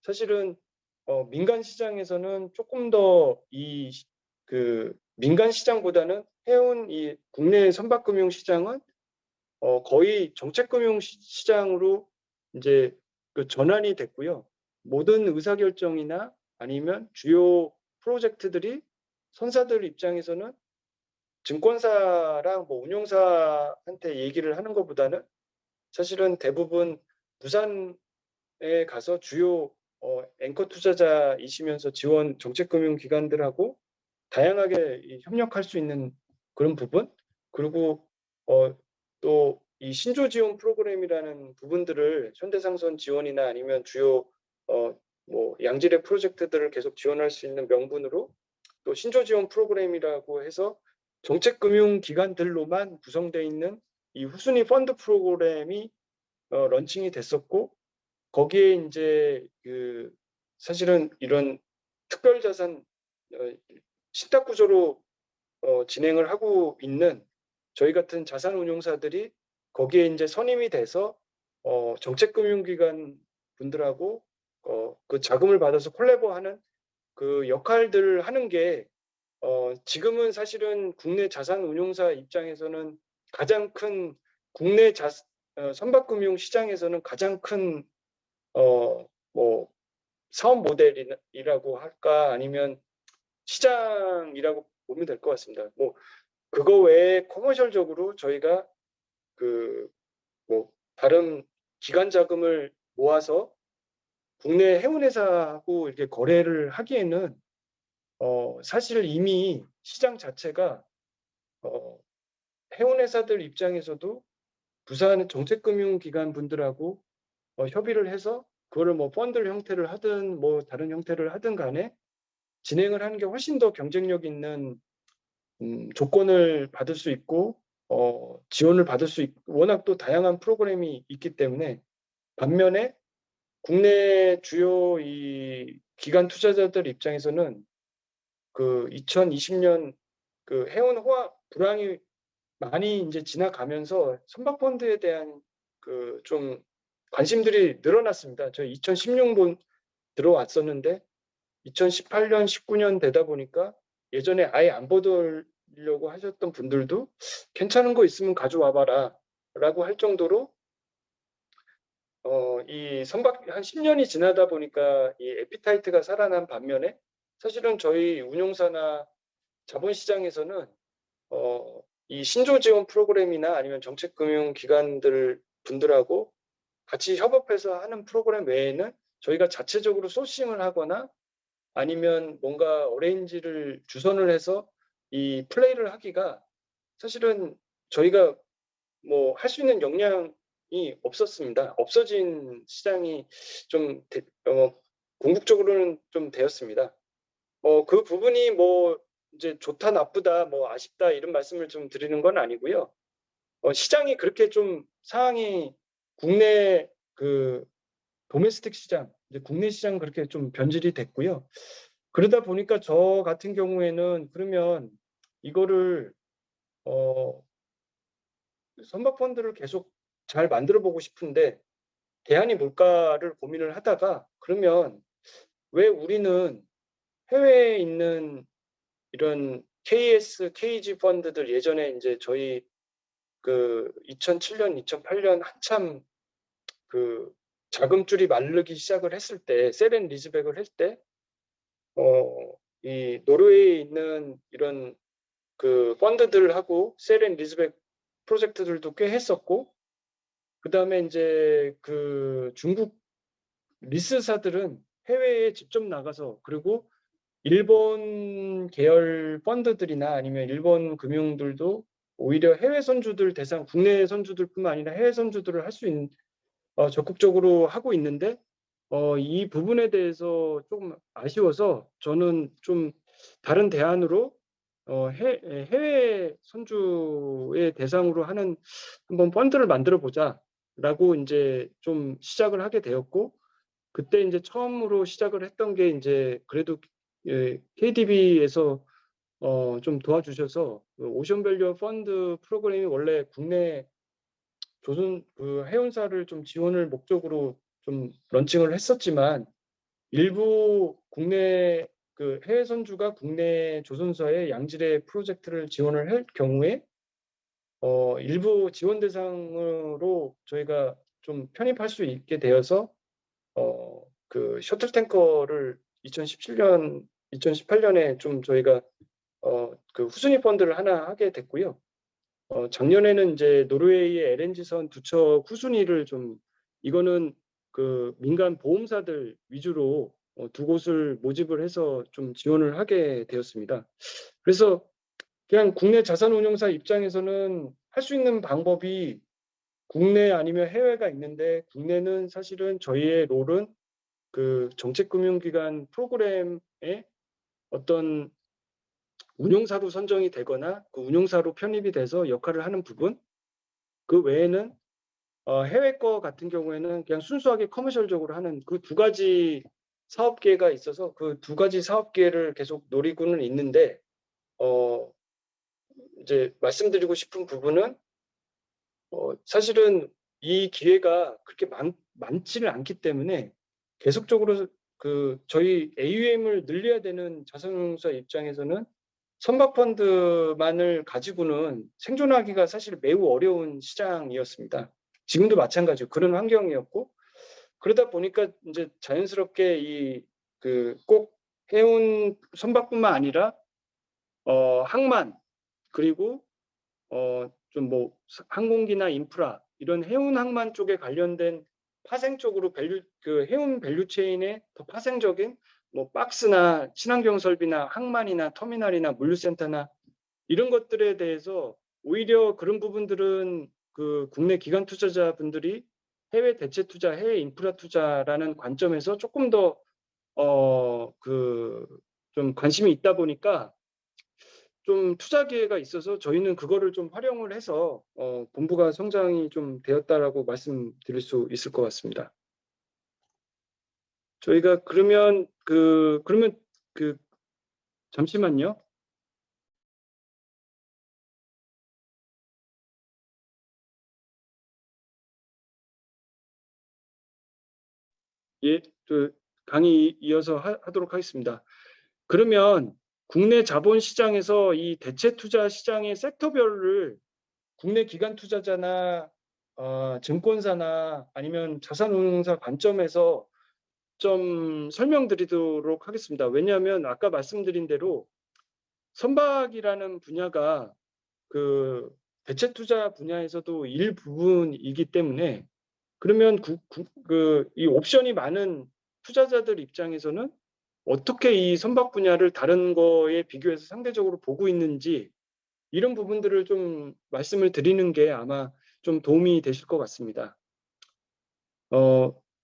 사실은 민간 시장에서는 조금 더 민간 시장보다는 이 국내 선박금융 시장은 거의 정책금융 시장으로 이제 전환이 됐고요. 모든 의사결정이나 아니면 주요 프로젝트들이 선사들 입장에서는 증권사랑 뭐 운용사한테 얘기를 하는 것보다는 사실은 대부분 부산에 가서 주요 앵커 투자자이시면서 지원 정책금융기관들하고 다양하게 협력할 수 있는 그런 부분, 그리고 또 이 신조 지원 프로그램이라는 부분들을 현대상선 지원이나 아니면 주요 뭐 양질의 프로젝트들을 계속 지원할 수 있는 명분으로 또 신조 지원 프로그램이라고 해서 정책금융기관들로만 구성되어 있는 이 후순위 펀드 프로그램이 런칭이 됐었고, 거기에 이제 사실은 이런 특별자산 신탁 구조로 진행을 하고 있는 저희 같은 자산운용사들이 거기에 이제 선임이 돼서 정책금융기관 분들하고 그 자금을 받아서 콜래보하는 그 역할들을 하는 게 지금은 사실은 국내 자산운용사 입장에서는 가장 큰 국내 선박금융 시장에서는 가장 큰 뭐 사업 모델이라고 할까 아니면 시장이라고 보면 될 것 같습니다. 뭐 그거 외에 커머셜적으로 저희가 그 뭐 다른 기관 자금을 모아서 국내 해운회사하고 이렇게 거래를 하기에는 사실 이미 시장 자체가 해운회사들 입장에서도 부산 정책금융기관 분들하고 협의를 해서 그거를 뭐 펀드 형태를 하든 뭐 다른 형태를 하든 간에 진행을 하는 게 훨씬 더 경쟁력 있는 조건을 받을 수 있고 지원을 받을 수 있고 워낙 또 다양한 프로그램이 있기 때문에 반면에 국내 주요 이 기관 투자자들 입장에서는 그 2020년 그 해운 호황 불황이 많이 이제 지나가면서 선박 펀드에 대한 그 좀 관심들이 늘어났습니다. 저희 2016년 들어왔었는데 2018년, 19년 되다 보니까 예전에 아예 안 보려고 하셨던 분들도 괜찮은 거 있으면 가져와봐라 라고 할 정도로 이 선박 한 10년이 지나다 보니까 이 에피타이트가 살아난 반면에 사실은 저희 운용사나 자본시장에서는 이 신조 지원 프로그램이나 아니면 정책금융기관들 분들하고 같이 협업해서 하는 프로그램 외에는 저희가 자체적으로 소싱을 하거나 아니면 뭔가 어레인지를 주선을 해서 이 플레이를 하기가 사실은 저희가 뭐 할 수 있는 역량이 없었습니다. 없어진 시장이 좀 궁극적으로는 좀 되었습니다. 그 부분이 뭐 이제 좋다 나쁘다 뭐 아쉽다 이런 말씀을 좀 드리는 건 아니고요. 시장이 그렇게 좀 상황이 국내 그 도메스틱 시장, 이제 국내 시장 그렇게 좀 변질이 됐고요. 그러다 보니까 저 같은 경우에는 그러면 이거를 선박 펀드를 계속 잘 만들어 보고 싶은데 대안이 뭘까를 고민을 하다가 그러면 왜 우리는 해외에 있는 이런 KS, KG 펀드들 예전에 이제 저희 그 2007년, 2008년 한참 그 자금줄이 마르기 시작을 했을 때 셀앤 리즈백을 할 때 이 노르웨이에 있는 이런 그 펀드들하고 셀앤 리즈백 프로젝트들도 꽤 했었고 그다음에 이제 그 중국 리스사들은 해외에 직접 나가서 그리고 일본 계열 펀드들이나 아니면 일본 금융들도 오히려 해외 선주들 대상 국내 선주들뿐만 아니라 해외 선주들을 할 수 있는 적극적으로 하고 있는데 이 부분에 대해서 조금 아쉬워서 저는 좀 다른 대안으로 해외 선주의 대상으로 하는 한번 펀드를 만들어 보자라고 이제 좀 시작을 하게 되었고 그때 이제 처음으로 시작을 했던 게 이제 그래도 KDB에서 좀 도와주셔서 그 오션밸류 펀드 프로그램이 원래 국내 조선 그 해운사를 좀 지원을 목적으로 좀 런칭을 했었지만 일부 국내 그 해외 선주가 국내 조선사의 양질의 프로젝트를 지원을 할 경우에 일부 지원 대상으로 저희가 좀 편입할 수 있게 되어서 그 셔틀 탱커를 2017년, 2018년에 좀 저희가 그 후순위 펀드를 하나 하게 됐고요. 작년에는 이제 노르웨이의 LNG선 두 척 후순위를 좀 이거는 그 민간 보험사들 위주로 두 곳을 모집을 해서 좀 지원을 하게 되었습니다. 그래서 그냥 국내 자산운용사 입장에서는 할 수 있는 방법이 국내 아니면 해외가 있는데 국내는 사실은 저희의 롤은 그 정책금융기관 프로그램에 어떤 운용사로 선정이 되거나 그 운용사로 편입이 돼서 역할을 하는 부분 그 외에는 해외 거 같은 경우에는 그냥 순수하게 커머셜적으로 하는 그 두 가지 사업계가 있어서 그 두 가지 사업계를 계속 노리고는 있는데 이제 말씀드리고 싶은 부분은 사실은 이 기회가 그렇게 많지는 않기 때문에 계속적으로 그 저희 AUM을 늘려야 되는 자산운용사 입장에서는 선박펀드만을 가지고는 생존하기가 사실 매우 어려운 시장이었습니다. 지금도 마찬가지고 그런 환경이었고 그러다 보니까 이제 자연스럽게 이 그 꼭 해운 선박뿐만 아니라 항만 그리고 좀 뭐 항공기나 인프라 이런 해운 항만 쪽에 관련된 파생 쪽으로 그 해운 밸류 체인의 더 파생적인 뭐 박스나 친환경 설비나 항만이나 터미널이나 물류센터나 이런 것들에 대해서 오히려 그런 부분들은 그 국내 기관 투자자분들이 해외 대체 투자, 해외 인프라 투자라는 관점에서 조금 더 좀 관심이 있다 보니까 좀 투자 기회가 있어서 저희는 그거를 좀 활용을 해서 본부가 성장이 좀 되었다라고 말씀드릴 수 있을 것 같습니다. 저희가 그러면 잠시만요. 예, 강의 이어서 하도록 하겠습니다. 그러면 국내 자본 시장에서 이 대체 투자 시장의 섹터별을 국내 기관 투자자나 증권사나 아니면 자산운용사 관점에서 좀 설명드리도록 하겠습니다. 왜냐하면 아까 말씀드린 대로 선박이라는 분야가 그 대체 투자 분야에서도 일부분이기 때문에 그러면 이 옵션이 많은 투자자들 입장에서는 어떻게 이 선박 분야를 다른 거에 비교해서 상대적으로 보고 있는지 이런 부분들을 좀 말씀을 드리는 게 아마 좀 도움이 되실 것 같습니다.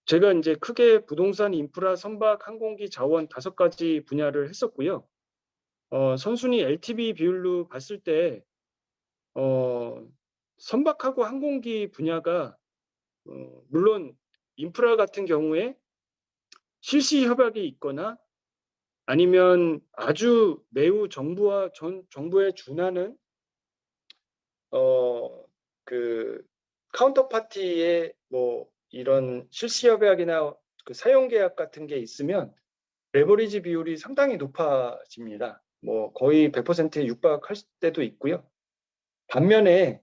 제가 이제 크게 부동산, 인프라, 선박, 항공기, 자원 5가지 분야를 했었고요. 선순위 LTV 비율로 봤을 때 선박하고 항공기 분야가 물론 인프라 같은 경우에 실시 협약이 있거나 아니면 아주 매우 정부에 준하는 그 카운터파티의 뭐 이런 실시 협약이나 그 사용 계약 같은 게 있으면 레버리지 비율이 상당히 높아집니다. 뭐 거의 100%에 육박할 때도 있고요. 반면에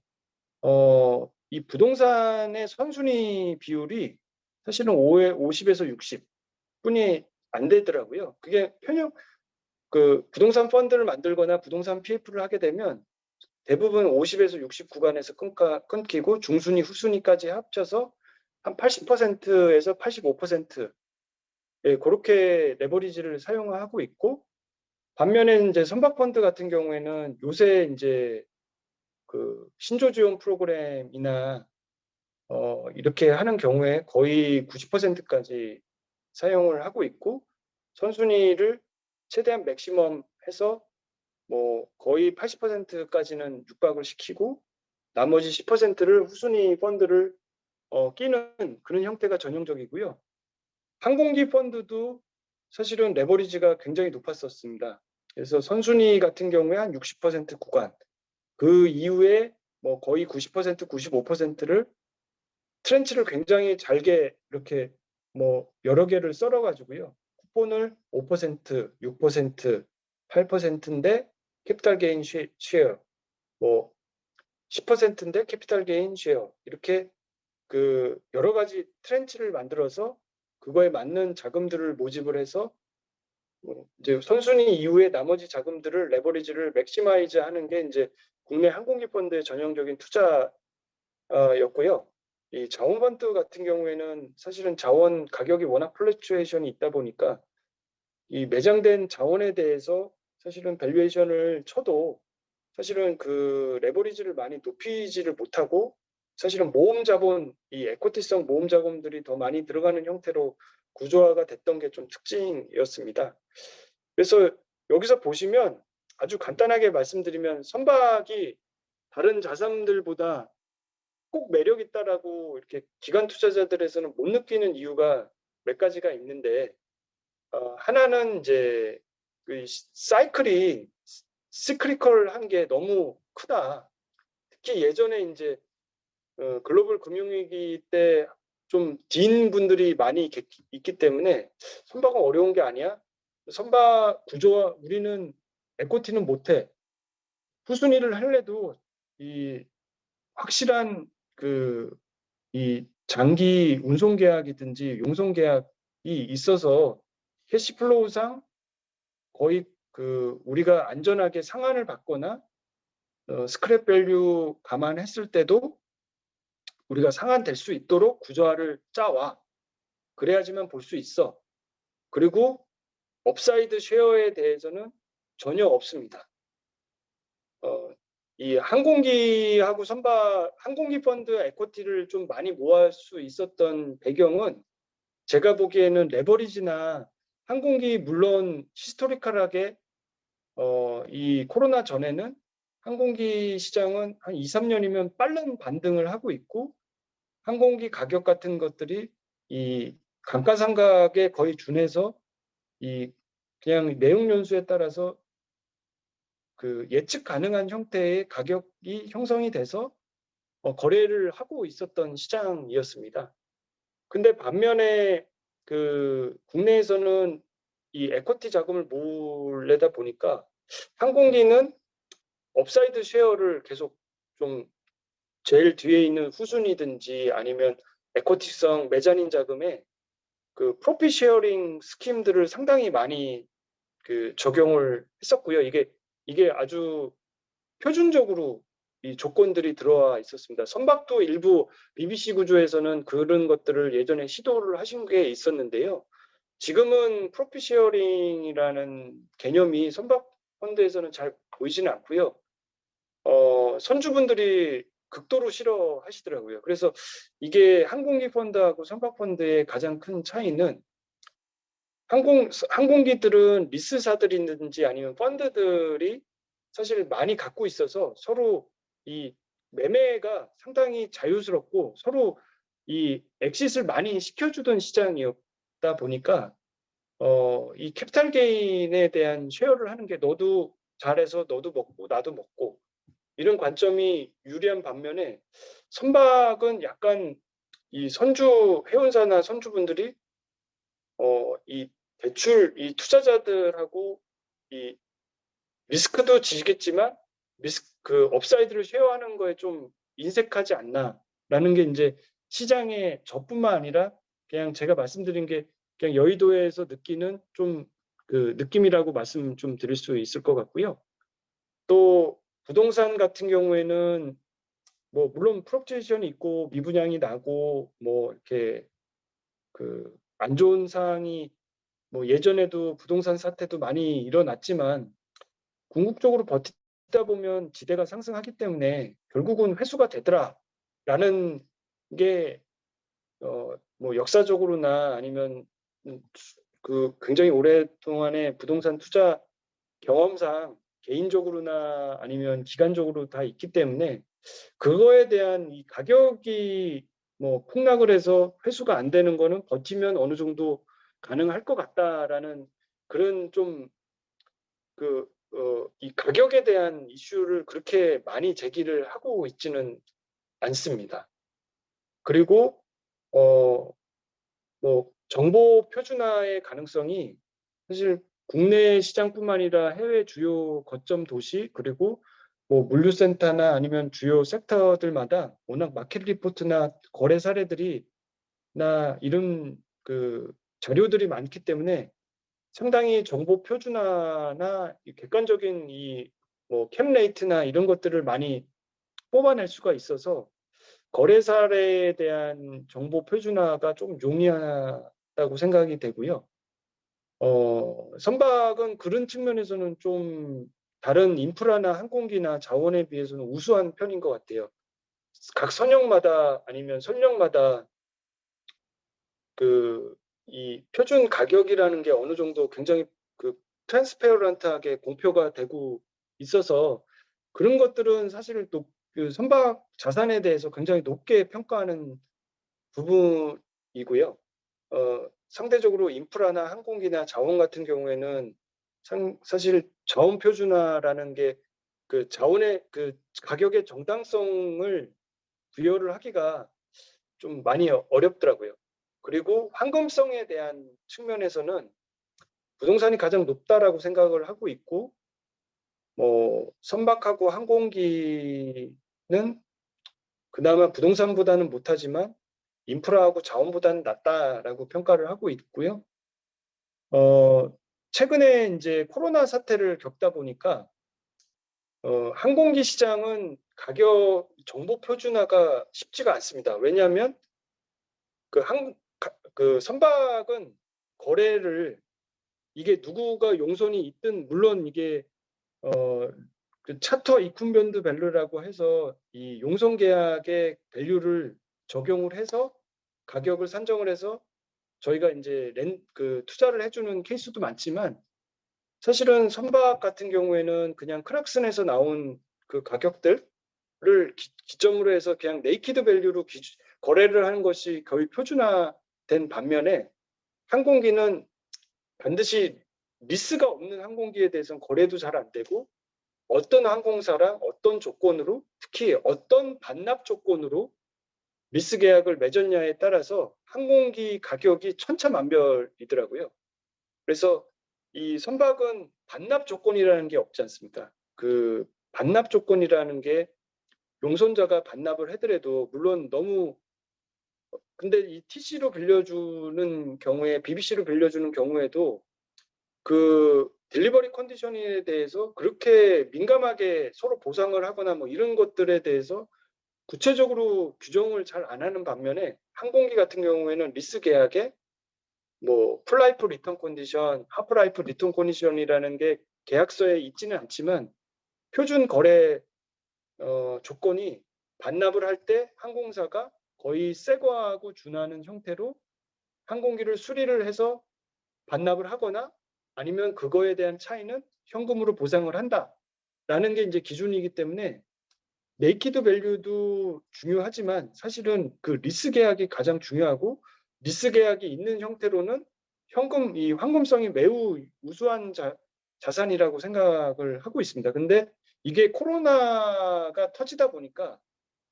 이 부동산의 선순위 비율이 사실은 50에서 60뿐이 안 되더라고요. 그게 그 부동산 펀드를 만들거나 부동산 PF를 하게 되면 대부분 50에서 60 구간에서 끊기고 중순위, 후순위까지 합쳐서 한 80%에서 85% 예, 그렇게 레버리지를 사용하고 있고 반면에 이제 선박 펀드 같은 경우에는 요새 이제 그 신조 지원 프로그램이나 이렇게 하는 경우에 거의 90%까지 사용을 하고 있고 선순위를 최대한 맥시멈 해서 뭐 거의 80%까지는 육박을 시키고 나머지 10%를 후순위 펀드를 끼는 그런 형태가 전형적이고요. 항공기 펀드도 사실은 레버리지가 굉장히 높았었습니다. 그래서 선순위 같은 경우에 한 60% 구간, 그 이후에 뭐 거의 90%, 95%를 트렌치를 굉장히 잘게 이렇게 뭐 여러 개를 썰어가지고요. 쿠폰을 5%, 6%, 8%인데 캐피탈 게인 쉐어, 뭐 10%인데 캐피탈 게인 쉐어 이렇게 그 여러 가지 트렌치를 만들어서 그거에 맞는 자금들을 모집을 해서 이제 선순위 이후에 나머지 자금들을 레버리지를 맥시마이즈 하는 게 이제 국내 항공기 펀드의 전형적인 투자였고요. 이 자원 펀드 같은 경우에는 사실은 자원 가격이 워낙 플렉츄에이션이 있다 보니까 이 매장된 자원에 대해서 사실은 밸류에이션을 쳐도 사실은 그 레버리지를 많이 높이지를 못하고 사실은 모험 자본, 이 에코티성 모험 자금들이 더 많이 들어가는 형태로 구조화가 됐던 게 좀 특징이었습니다. 그래서 여기서 보시면 아주 간단하게 말씀드리면 선박이 다른 자산들보다 꼭 매력 있다라고 이렇게 기관 투자자들에서는 못 느끼는 이유가 몇 가지가 있는데 하나는 이제 그 사이클이 시크리컬한 게 너무 크다. 특히 예전에 이제 글로벌 금융위기 때 좀 딘 분들이 많이 있기 때문에 선박은 어려운 게 아니야. 선박 구조와 우리는 에코티는 못해. 후순위를 할래도 이 확실한 이 장기 운송 계약이든지 용송 계약이 있어서 캐시플로우상 거의 우리가 안전하게 상한을 받거나 스크랩 밸류 감안했을 때도 우리가 상한될 수 있도록 구조화를 짜와. 그래야지만 볼 수 있어. 그리고 업사이드 쉐어에 대해서는 전혀 없습니다. 이 항공기하고 항공기 펀드 에쿼티를 좀 많이 모을 수 있었던 배경은 제가 보기에는 레버리지나 항공기 물론 히스토리컬하게 이 코로나 전에는 항공기 시장은 한 2, 3년이면 빠른 반등을 하고 있고 항공기 가격 같은 것들이 이 감가상각에 거의 준해서 이 그냥 내용 연수에 따라서 예측 가능한 형태의 가격이 형성이 돼서 거래를 하고 있었던 시장이었습니다. 근데 반면에 국내에서는 이 에쿼티 자금을 몰래다 보니까 항공기는 업사이드 쉐어를 계속 좀 제일 뒤에 있는 후순위든지 아니면 에쿼티성 메자닌 자금에 프로핏 쉐어링 스킴들을 상당히 많이 적용을 했었고요. 이게 아주 표준적으로 이 조건들이 들어와 있었습니다. 선박도 일부 BBC 구조에서는 그런 것들을 예전에 시도를 하신 게 있었는데요. 지금은 프로핏 쉐어링이라는 개념이 선박 펀드에서는 잘 보이지는 않고요. 선주분들이 극도로 싫어하시더라고요. 그래서 이게 항공기 펀드하고 선박 펀드의 가장 큰 차이는 항공기들은 리스사들이든지 아니면 펀드들이 사실 많이 갖고 있어서 서로 이 매매가 상당히 자유스럽고 서로 이 엑싯을 많이 시켜주던 시장이었다 보니까 이 캐피탈 게인에 대한 쉐어를 하는 게 너도 잘해서 너도 먹고 나도 먹고 이런 관점이 유리한 반면에 선박은 약간 이 회원사나 선주분들이 이 대출 이 투자자들하고 이 리스크도 지겠지만 업사이드를 쉐어하는 거에 좀 인색하지 않나라는 게 이제 시장의 저뿐만 아니라 그냥 제가 말씀드린 게 그냥 여의도에서 느끼는 좀 느낌이라고 말씀 좀 드릴 수 있을 것 같고요. 또 부동산 같은 경우에는 뭐 물론 프로포지션이 있고 미분양이 나고 뭐 이렇게 안 좋은 사항이 뭐 예전에도 부동산 사태도 많이 일어났지만 궁극적으로 버티다 보면 지대가 상승하기 때문에 결국은 회수가 되더라라는 게 뭐 역사적으로나 아니면 굉장히 오랫동안의 부동산 투자 경험상 개인적으로나 아니면 기간적으로 다 있기 때문에 그거에 대한 이 가격이 뭐 폭락을 해서 회수가 안 되는 거는 버티면 어느 정도 가능할 것 같다라는 그런 좀 이 가격에 대한 이슈를 그렇게 많이 제기를 하고 있지는 않습니다. 그리고 뭐 정보 표준화의 가능성이 사실 국내 시장뿐만 아니라 해외 주요 거점 도시 그리고 뭐 물류센터나 아니면 주요 섹터들마다 워낙 마켓 리포트나 거래 사례들이 이런 자료들이 많기 때문에 상당히 정보 표준화나 객관적인 뭐 캡 레이트나 이런 것들을 많이 뽑아낼 수가 있어서 거래 사례에 대한 정보 표준화가 좀 용이하다고 생각이 되고요. 선박은 그런 측면에서는 좀 다른 인프라나 항공기나 자원에 비해서는 우수한 편인 것 같아요. 각 선역마다 아니면 선역마다 이 표준 가격이라는 게 어느 정도 굉장히 트랜스페어런트하게 공표가 되고 있어서 그런 것들은 사실 또 선박 자산에 대해서 굉장히 높게 평가하는 부분이고요. 상대적으로 인프라나 항공기나 자원 같은 경우에는 사실 자원 표준화라는 게 자원의 가격의 정당성을 부여를 하기가 좀 많이 어렵더라고요. 그리고 황금성에 대한 측면에서는 부동산이 가장 높다라고 생각을 하고 있고 뭐 선박하고 항공기는 그나마 부동산보다는 못하지만 인프라하고 자원보다는 낫다라고 평가를 하고 있고요. 최근에 이제 코로나 사태를 겪다 보니까 항공기 시장은 가격 정보 표준화가 쉽지가 않습니다. 왜냐하면 그 선박은 거래를 이게 누구가 용선이 있든 물론 이게 그 차터 이쿤변드 밸류라고 해서 이 용선 계약의 밸류를 적용을 해서 가격을 산정을 해서 저희가 이제 그 투자를 해주는 케이스도 많지만 사실은 선박 같은 경우에는 그냥 크락슨에서 나온 그 가격들을 기점으로 해서 그냥 네이키드 밸류로 거래를 하는 것이 거의 표준화된 반면에 항공기는 반드시 리스가 없는 항공기에 대해서는 거래도 잘 안 되고 어떤 항공사랑 어떤 조건으로 특히 어떤 반납 조건으로 리스 계약을 맺었냐에 따라서 항공기 가격이 천차만별이더라고요. 그래서 이 선박은 반납 조건이라는 게 없지 않습니까? 그 반납 조건이라는 게 용선자가 반납을 하더라도 물론 너무 근데 이 TC로 빌려주는 경우에 BBC로 빌려주는 경우에도 그 딜리버리 컨디션에 대해서 그렇게 민감하게 서로 보상을 하거나 뭐 이런 것들에 대해서 구체적으로 규정을 잘 안 하는 반면에 항공기 같은 경우에는 리스 계약에 뭐 풀라이프 리턴 컨디션, 하프라이프 리턴 컨디션이라는 게 계약서에 있지는 않지만 표준 거래 조건이 반납을 할 때 항공사가 거의 새 거하고 준하는 형태로 항공기를 수리를 해서 반납을 하거나 아니면 그거에 대한 차이는 현금으로 보상을 한다라는 게 이제 기준이기 때문에 네이키드 밸류도 중요하지만 사실은 그 리스 계약이 가장 중요하고 리스 계약이 있는 형태로는 현금 이 황금성이 매우 우수한 자산이라고 생각을 하고 있습니다. 근데 이게 코로나가 터지다 보니까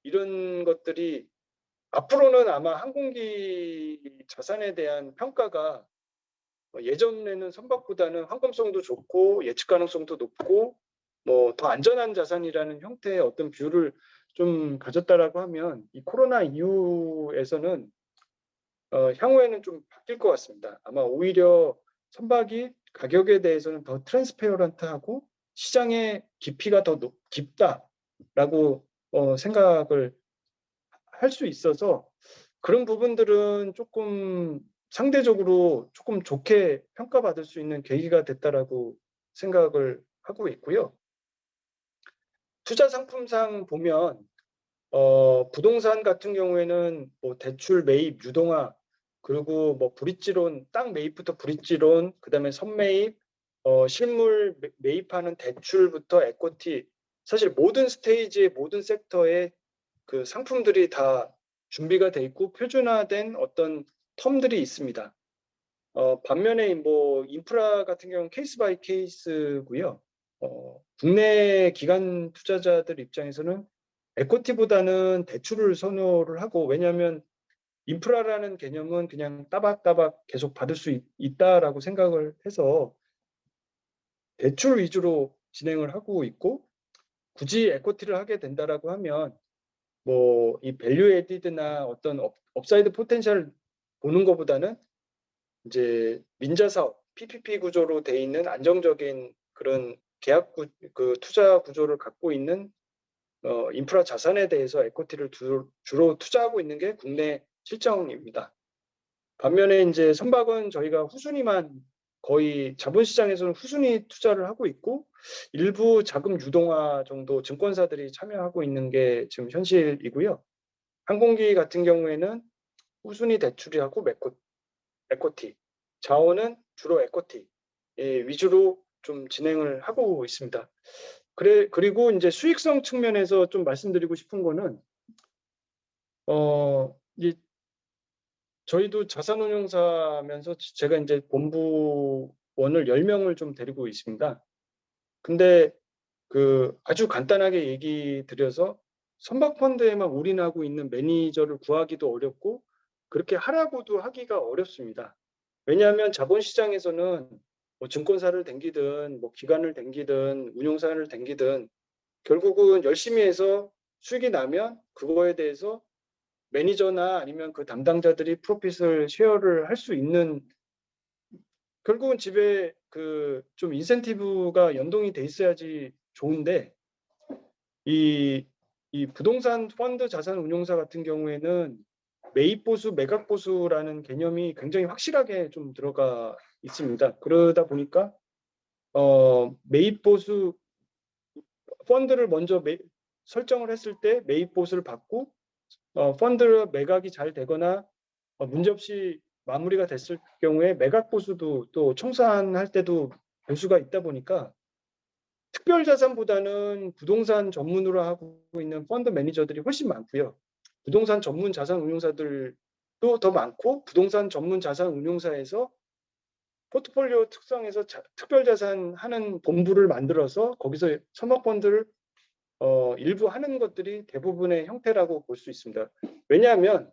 이런 것들이 앞으로는 아마 항공기 자산에 대한 평가가 예전에는 선박보다는 황금성도 좋고 예측 가능성도 높고 뭐 더 안전한 자산이라는 형태의 어떤 뷰를 좀 가졌다라고 하면 이 코로나 이후에서는 향후에는 좀 바뀔 것 같습니다. 아마 오히려 선박이 가격에 대해서는 더 트랜스페어런트하고 시장의 깊이가 더 깊다라고 생각을 할 수 있어서 그런 부분들은 조금 상대적으로 조금 좋게 평가받을 수 있는 계기가 됐다라고 생각을 하고 있고요. 투자 상품상 보면 부동산 같은 경우에는 뭐 대출 매입 유동화 그리고 뭐 브릿지론 땅 매입부터 브릿지론 그다음에 선매입 실물 매입하는 대출부터 에코티 사실 모든 스테이지의 모든 섹터의 그 상품들이 다 준비가 돼 있고 표준화된 어떤 텀들이 있습니다. 반면에 뭐 인프라 같은 경우는 케이스 바이 케이스고요. 국내 기관 투자자들 입장에서는 에코티보다는 대출을 선호를 하고 왜냐하면 인프라라는 개념은 그냥 따박따박 계속 받을 수 있다라고 생각을 해서 대출 위주로 진행을 하고 있고 굳이 에코티를 하게 된다라고 하면 뭐 이 밸류 에디드나 어떤 업사이드 포텐셜 보는 것보다는 이제 민자 사업 PPP 구조로 돼 있는 안정적인 그런 계약 그 투자 구조를 갖고 있는 인프라 자산에 대해서 에코티를 주로 투자하고 있는 게 국내 실정입니다. 반면에 이제 선박은 저희가 후순위만 거의 자본시장에서는 후순위 투자를 하고 있고 일부 자금 유동화 정도 증권사들이 참여하고 있는 게 지금 현실이고요. 항공기 같은 경우에는 후순위 대출이하고 에코티, 자원은 주로 에코티 위주로 좀 진행을 하고 있습니다. 그리고 이제 수익성 측면에서 좀 말씀드리고 싶은 거는 저희도 자산운용사면서 제가 이제 본부원을 10명을 좀 데리고 있습니다. 근데 그 아주 간단하게 얘기 드려서 선박펀드에만 올인하고 있는 매니저를 구하기도 어렵고 그렇게 하라고도 하기가 어렵습니다. 왜냐하면 자본시장에서는 뭐 증권사를 댕기든 뭐 기관을 댕기든 운용사를 댕기든 결국은 열심히 해서 수익이 나면 그거에 대해서 매니저나 아니면 그 담당자들이 프로핏을 쉐어를 할 수 있는, 결국은 집에 그 좀 인센티브가 연동이 돼 있어야지 좋은데, 이 부동산 펀드 자산 운용사 같은 경우에는 매입 보수, 매각 보수라는 개념이 굉장히 확실하게 좀 들어가 있습니다. 그러다 보니까 매입 보수 펀드를 먼저 설정을 했을 때 매입 보수를 받고 펀드 매각이 잘 되거나 문제없이 마무리가 됐을 경우에 매각 보수도 또 청산할 때도 볼 수가 있다 보니까 특별자산보다는 부동산 전문으로 하고 있는 펀드 매니저들이 훨씬 많고요. 부동산 전문 자산 운용사들도 더 많고, 부동산 전문 자산 운용사에서 포트폴리오 특성에서 특별자산 하는 본부를 만들어서 거기서 선박펀드를 일부 하는 것들이 대부분의 형태라고 볼 수 있습니다. 왜냐하면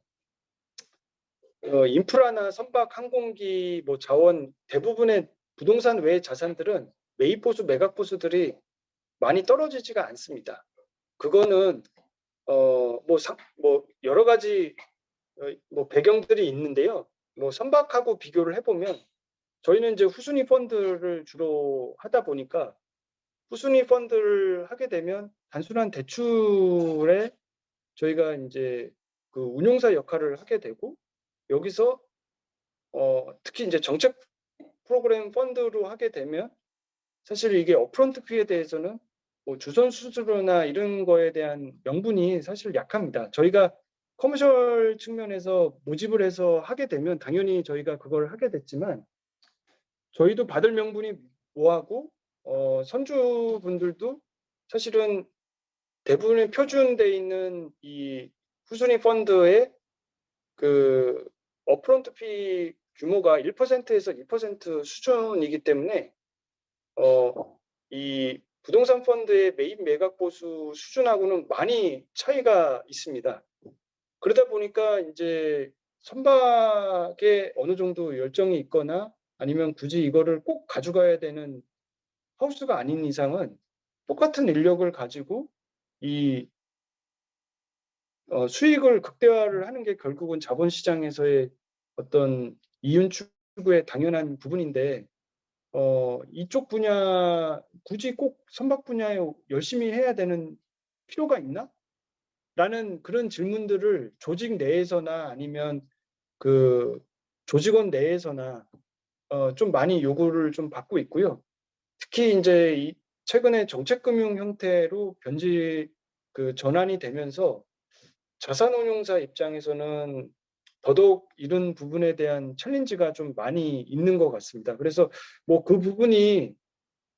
인프라나 선박, 항공기, 뭐 자원, 대부분의 부동산 외의 자산들은 매입 보수, 매각 보수들이 많이 떨어지지가 않습니다. 그거는 뭐 여러 가지 뭐 배경들이 있는데요. 뭐 선박하고 비교를 해보면 저희는 이제 후순위 펀드를 주로 하다 보니까 후순위 펀드를 하게 되면 단순한 대출에 저희가 이제 그 운용사 역할을 하게 되고, 여기서 특히 이제 정책 프로그램 펀드로 하게 되면 사실 이게 업프런트 피에 대해서는 뭐 주선 수수료나 이런 거에 대한 명분이 사실 약합니다. 저희가 커머셜 측면에서 모집을 해서 하게 되면 당연히 저희가 그걸 하게 됐지만, 저희도 받을 명분이 뭐하고 선주분들도 사실은 대부분의 표준돼 있는 이 후순위 펀드의 그 업프런트 피 규모가 1%에서 2% 수준이기 때문에 이 부동산 펀드의 매입 매각 보수 수준하고는 많이 차이가 있습니다. 그러다 보니까 이제 선박에 어느 정도 열정이 있거나 아니면 굳이 이거를 꼭 가져가야 되는 하우스가 아닌 이상은 똑같은 인력을 가지고 이 수익을 극대화를 하는 게 결국은 자본시장에서의 어떤 이윤 추구의 당연한 부분인데, 이쪽 분야 굳이 꼭 선박 분야에 열심히 해야 되는 필요가 있나? 라는 그런 질문들을 조직 내에서나 아니면 그 조직원 내에서나 좀 많이 요구를 좀 받고 있고요. 특히 이제 최근에 정책금융 형태로 전환이 되면서 자산운용사 입장에서는 더더욱 이런 부분에 대한 챌린지가 좀 많이 있는 것 같습니다. 그래서 뭐 그 부분이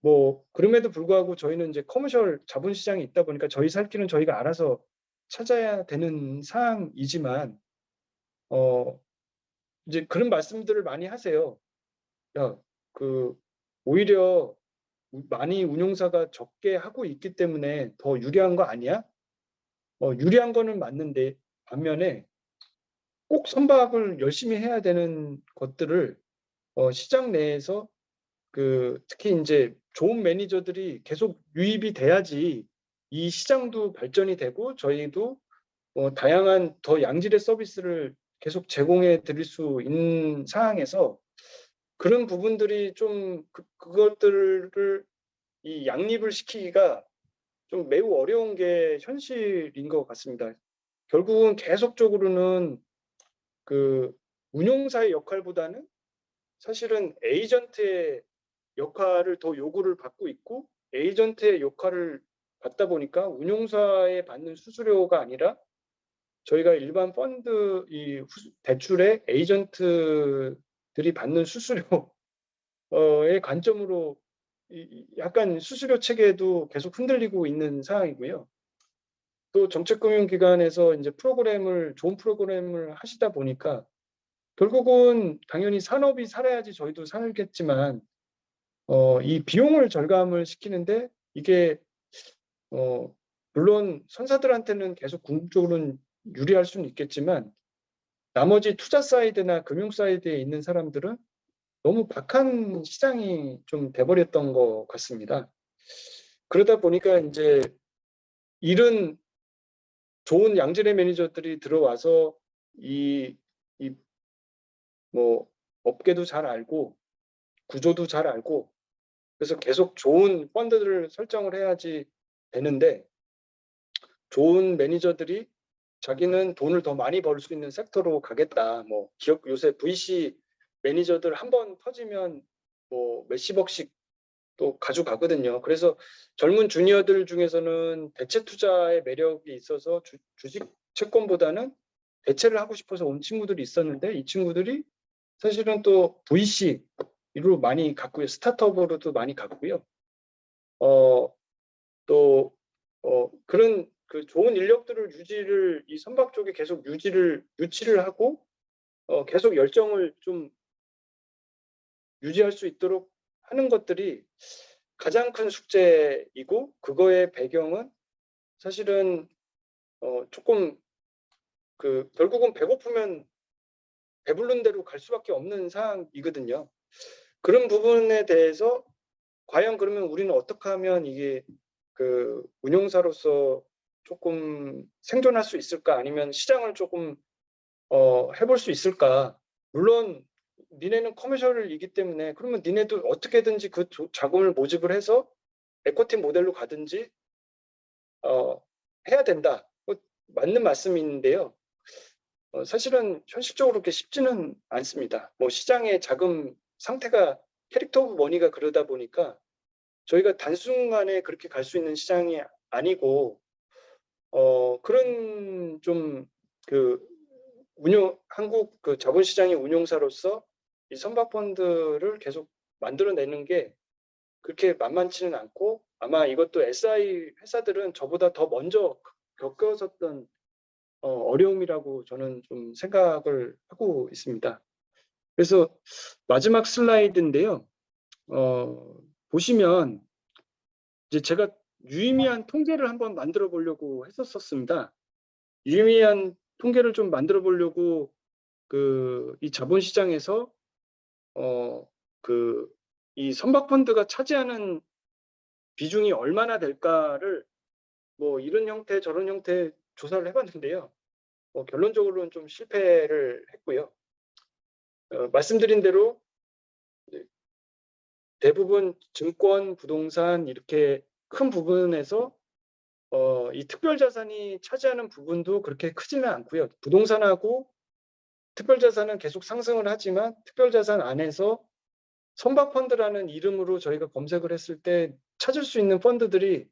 뭐 그럼에도 불구하고 저희는 이제 커머셜 자본시장이 있다 보니까 저희 살 길은 저희가 알아서 찾아야 되는 사항이지만 이제 그런 말씀들을 많이 하세요. 야, 오히려 많이 운용사가 적게 하고 있기 때문에 더 유리한 거 아니야? 유리한 거는 맞는데 반면에 꼭 선박을 열심히 해야 되는 것들을 시장 내에서 특히 이제 좋은 매니저들이 계속 유입이 돼야지 이 시장도 발전이 되고 저희도 다양한 더 양질의 서비스를 계속 제공해 드릴 수 있는 상황에서 그런 부분들이 좀 그것들을 이 양립을 시키기가 좀 매우 어려운 게 현실인 것 같습니다. 결국은 계속적으로는 그 운용사의 역할보다는 사실은 에이전트의 역할을 더 요구를 받고 있고, 에이전트의 역할을 받다 보니까 운용사에 받는 수수료가 아니라 저희가 일반 펀드 대출의 에이전트들이 받는 수수료의 관점으로 약간 수수료 체계도 계속 흔들리고 있는 상황이고요. 또 정책금융기관에서 이제 좋은 프로그램을 하시다 보니까 결국은 당연히 산업이 살아야지 저희도 살겠지만 이 비용을 절감을 시키는데 이게 물론 선사들한테는 계속 궁극적으로는 유리할 수는 있겠지만 나머지 투자 사이드나 금융 사이드에 있는 사람들은 너무 박한 시장이 좀 돼버렸던 것 같습니다. 그러다 보니까 이제 이런 좋은 양질의 매니저들이 들어와서 이 뭐 업계도 잘 알고 구조도 잘 알고 그래서 계속 좋은 펀드들을 설정을 해야지 되는데 좋은 매니저들이 자기는 돈을 더 많이 벌 수 있는 섹터로 가겠다. 뭐 기업 요새 VC 매니저들 한 번 터지면 뭐 몇십억씩 또 가져가거든요. 그래서 젊은 주니어들 중에서는 대체 투자의 매력이 있어서 주식 채권보다는 대체를 하고 싶어서 온 친구들이 있었는데 이 친구들이 사실은 또 VC로 많이 갔고요. 스타트업으로도 많이 갔고요. 또 그런 그 좋은 인력들을 이 선박 쪽에 계속 유치를 하고 계속 열정을 좀 유지할 수 있도록 하는 것들이 가장 큰 숙제이고 그거의 배경은 사실은 조금 그 결국은 배고프면 배부른 대로 갈 수밖에 없는 상황이거든요. 그런 부분에 대해서 과연 그러면 우리는 어떻게 하면 이게 그 운용사로서 조금 생존할 수 있을까 아니면 시장을 조금 해볼 수 있을까? 물론 니네는 커머셜이기 때문에 그러면 니네도 어떻게든지 그 자금을 모집을 해서 에코티 모델로 가든지 해야 된다. 맞는 말씀인데요. 사실은 현실적으로 그렇게 쉽지는 않습니다. 뭐 시장의 자금 상태가 캐릭터 오브 머니가 그러다 보니까 저희가 단순간에 그렇게 갈 수 있는 시장이 아니고 그런 좀 그 한국 그 자본시장의 운용사로서 이 선박펀드를 계속 만들어내는 게 그렇게 만만치는 않고 아마 이것도 SI 회사들은 저보다 더 먼저 겪었었던 어려움이라고 저는 좀 생각을 하고 있습니다. 그래서 마지막 슬라이드인데요. 보시면 이제 제가 유의미한 통계를 한번 만들어 보려고 했었습니다. 유의미한 통계를 좀 만들어 보려고 이 자본시장에서 이 선박펀드가 차지하는 비중이 얼마나 될까를 뭐 이런 형태 저런 형태 조사를 해봤는데요. 결론적으로는 좀 실패를 했고요. 말씀드린 대로 대부분 증권, 부동산 이렇게 큰 부분에서 이 특별자산이 차지하는 부분도 그렇게 크지는 않고요. 부동산하고 특별자산은 계속 상승을 하지만 특별자산 안에서 선박펀드라는 이름으로 저희가 검색을 했을 때 찾을 수 있는 펀드들이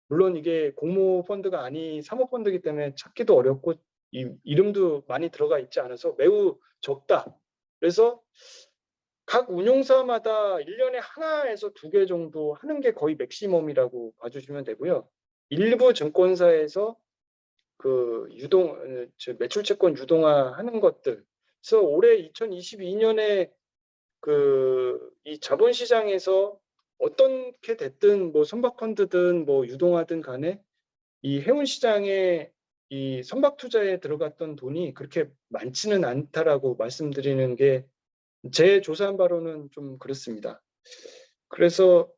물론 이게 공모 펀드가 아닌 사모펀드이기 때문에 찾기도 어렵고 이름도 많이 들어가 있지 않아서 매우 적다. 그래서 각 운용사마다 1년에 하나에서 2개 정도 하는 게 거의 맥시멈이라고 봐주시면 되고요. 일부 증권사에서 그 매출 채권 유동화하는 것들. 그래서 올해 2022년에 이 자본시장에서 어떻게 됐든 뭐 선박펀드든 뭐 유동화든 간에 이 해운시장에 이 선박 투자에 들어갔던 돈이 그렇게 많지는 않다라고 말씀드리는 게 제 조사한 바로는 좀 그렇습니다. 그래서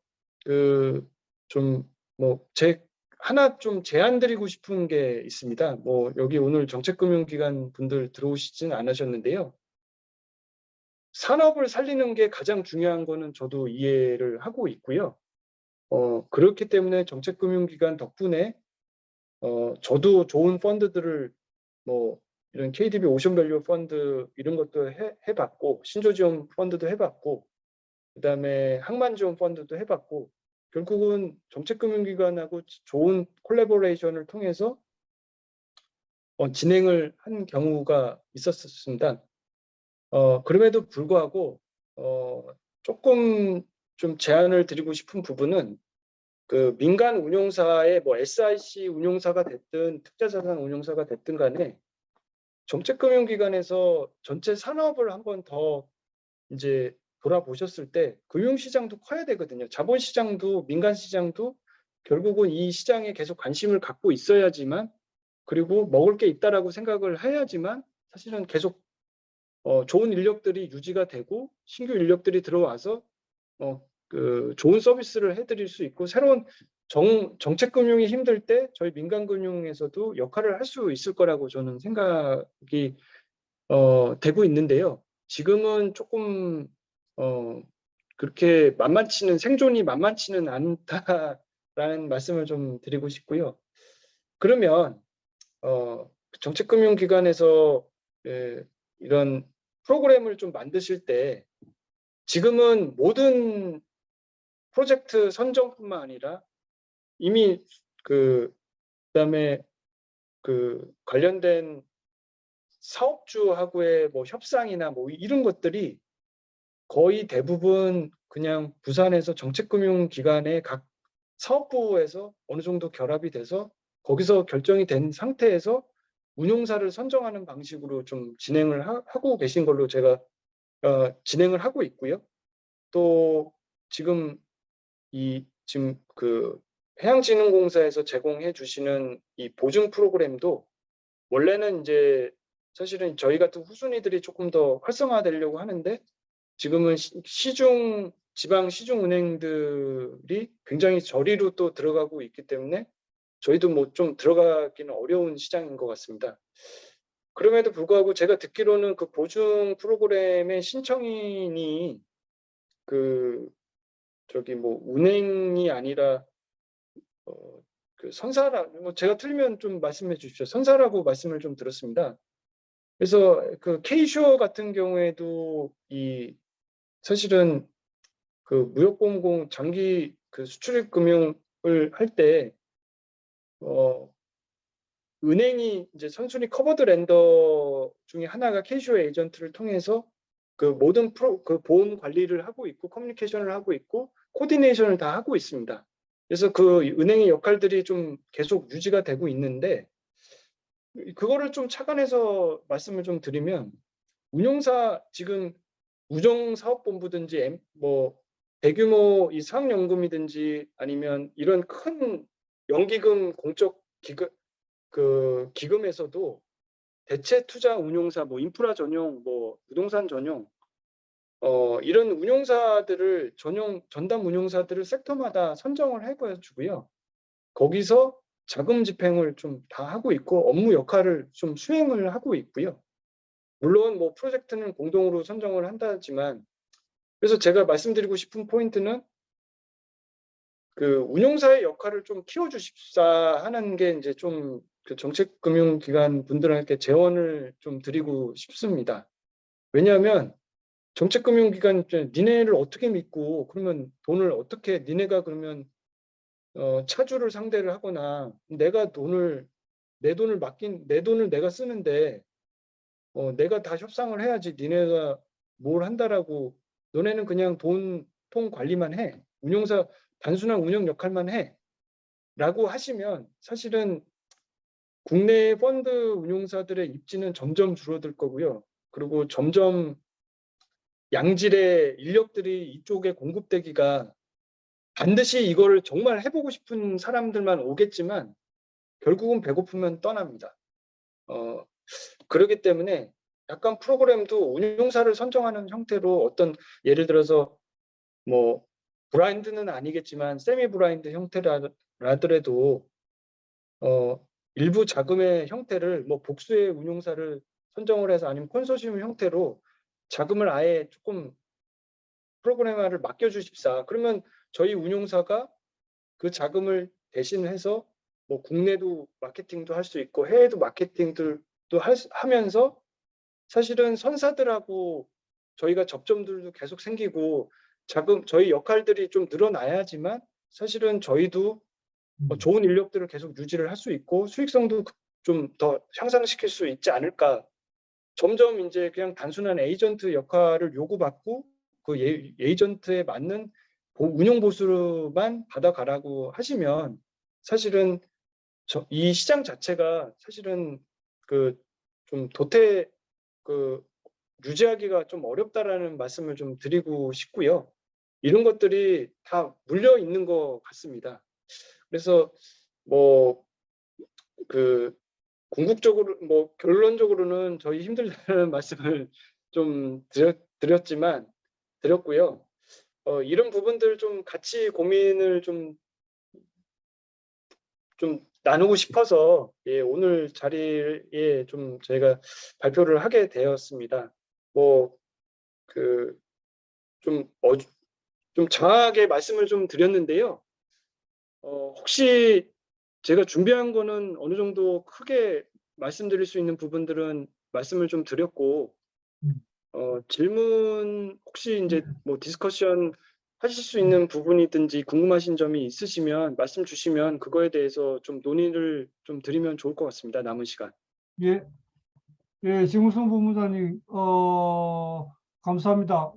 하나 좀 제안 드리고 싶은 게 있습니다. 뭐 여기 오늘 정책금융기관 분들 들어오시진 않으셨는데요. 산업을 살리는 게 가장 중요한 거는 저도 이해를 하고 있고요. 그렇기 때문에 정책금융기관 덕분에 저도 좋은 펀드들을 뭐 이런 KDB 오션밸류 펀드 이런 것도 해봤고 신조지원 펀드도 해봤고 그다음에 항만지원 펀드도 해봤고 결국은 정책금융기관하고 좋은 콜라보레이션을 통해서 진행을 한 경우가 있었습니다. 그럼에도 불구하고 조금 좀 제안을 드리고 싶은 부분은 그 민간 운용사의 뭐 SIC 운용사가 됐든 특자자산 운용사가 됐든 간에 정책금융기관에서 전체 산업을 한번 더 이제 돌아보셨을 때 금융시장도 커야 되거든요. 자본시장도 민간시장도 결국은 이 시장에 계속 관심을 갖고 있어야지만 그리고 먹을 게 있다라고 생각을 해야지만 사실은 계속 좋은 인력들이 유지가 되고 신규 인력들이 들어와서 좋은 서비스를 해드릴 수 있고 새로운 정책금융이 힘들 때 저희 민간금융에서도 역할을 할 수 있을 거라고 저는 생각이 되고 있는데요. 지금은 조금 그렇게 생존이 만만치는 않다라는 말씀을 좀 드리고 싶고요. 그러면 정책금융기관에서 이런 프로그램을 좀 만드실 때 지금은 모든 프로젝트 선정뿐만 아니라 이미 그다음에 관련된 사업주하고의 뭐 협상이나 뭐 이런 것들이 거의 대부분 그냥 부산에서 정책금융기관의 각 사업부에서 어느 정도 결합이 돼서 거기서 결정이 된 상태에서 운용사를 선정하는 방식으로 좀 진행을 하고 계신 걸로 제가 진행을 하고 있고요. 또 지금 해양진흥공사에서 제공해 주시는 이 보증 프로그램도 원래는 이제 사실은 저희 같은 후순위들이 조금 더 활성화되려고 하는데 지금은 지방 시중 은행들이 굉장히 저리로 또 들어가고 있기 때문에 저희도 뭐 좀 들어가기는 어려운 시장인 것 같습니다. 그럼에도 불구하고 제가 듣기로는 그 보증 프로그램의 신청인이 은행이 아니라 선사라, 제가 틀리면 좀 말씀해 주십시오. 선사라고 말씀을 좀 들었습니다. 그래서 K슈어 같은 경우에도 사실은 무역보험공 장기 수출입 금융을 할 때 은행이 이제 선순위 커버드 렌더 중에 하나가 K슈어 에이전트를 통해서 모든 보험 관리를 하고 있고 커뮤니케이션을 하고 있고 코디네이션을 다 하고 있습니다. 그래서 은행의 역할들이 좀 계속 유지가 되고 있는데 그거를 좀 착안해서 말씀을 좀 드리면 운용사 지금 우정사업본부든지 대규모 이 사학연금이든지 아니면 이런 큰 연기금 공적 기금에서도 대체 투자 운용사 인프라 전용 부동산 전용 이런 운용사들을 전담 운용사들을 섹터마다 선정을 해주고요. 거기서 자금 집행을 좀 다 하고 있고 업무 역할을 좀 수행을 하고 있고요. 물론 프로젝트는 공동으로 선정을 한다지만 그래서 제가 말씀드리고 싶은 포인트는 운용사의 역할을 좀 키워주십사 하는 게 이제 좀 정책금융기관 분들한테 제언을 좀 드리고 싶습니다. 왜냐하면 정책금융기관 니네를 어떻게 믿고 그러면 돈을 어떻게 니네가 그러면 차주를 상대를 하거나 내 돈을 내가 쓰는데 내가 다 협상을 해야지 니네가 뭘 한다라고 너네는 그냥 통 관리만 해 운용사 단순한 운영 역할만 해 라고 하시면 사실은 국내 펀드 운용사들의 입지는 점점 줄어들 거고요. 그리고 점점 양질의 인력들이 이쪽에 공급되기가 반드시 이거를 정말 해보고 싶은 사람들만 오겠지만 결국은 배고프면 떠납니다. 그렇기 때문에 약간 프로그램도 운용사를 선정하는 형태로 어떤 예를 들어서 브라인드는 아니겠지만 세미 브라인드 형태라더라도 일부 자금의 형태를 복수의 운용사를 선정을 해서 아니면 컨소시엄 형태로 자금을 아예 조금 프로그래머를 맡겨주십사. 그러면 저희 운용사가 그 자금을 대신해서 국내도 마케팅도 할 수 있고 해외도 마케팅들도 하면서 사실은 선사들하고 저희가 접점들도 계속 생기고 저희 역할들이 좀 늘어나야지만 사실은 저희도 좋은 인력들을 계속 유지를 할 수 있고 수익성도 좀 더 향상시킬 수 있지 않을까. 점점 이제 그냥 단순한 에이전트 역할을 요구받고 그 에이전트에 맞는 운용 보수만 받아가라고 하시면 사실은 이 시장 자체가 사실은 좀 유지하기가 좀 어렵다라는 말씀을 좀 드리고 싶고요. 이런 것들이 다 물려 있는 것 같습니다. 그래서 궁극적으로 결론적으로는 저희 힘들다는 말씀을 좀 드렸고요. 이런 부분들 좀 같이 고민을 좀 좀 나누고 싶어서 오늘 자리에 좀 저희가 발표를 하게 되었습니다. 좀 장하게 말씀을 좀 드렸는데요. 혹시 제가 준비한 거는 어느 정도 크게 말씀드릴 수 있는 부분들은 말씀을 좀 드렸고, 질문 혹시 이제 뭐 디스커션 하실 수 있는 부분이든지 궁금하신 점이 있으시면 말씀 주시면 그거에 대해서 좀 논의를 좀 드리면 좋을 것 같습니다. 남은 시간. 예, 예, 정우성 본부장님, 감사합니다.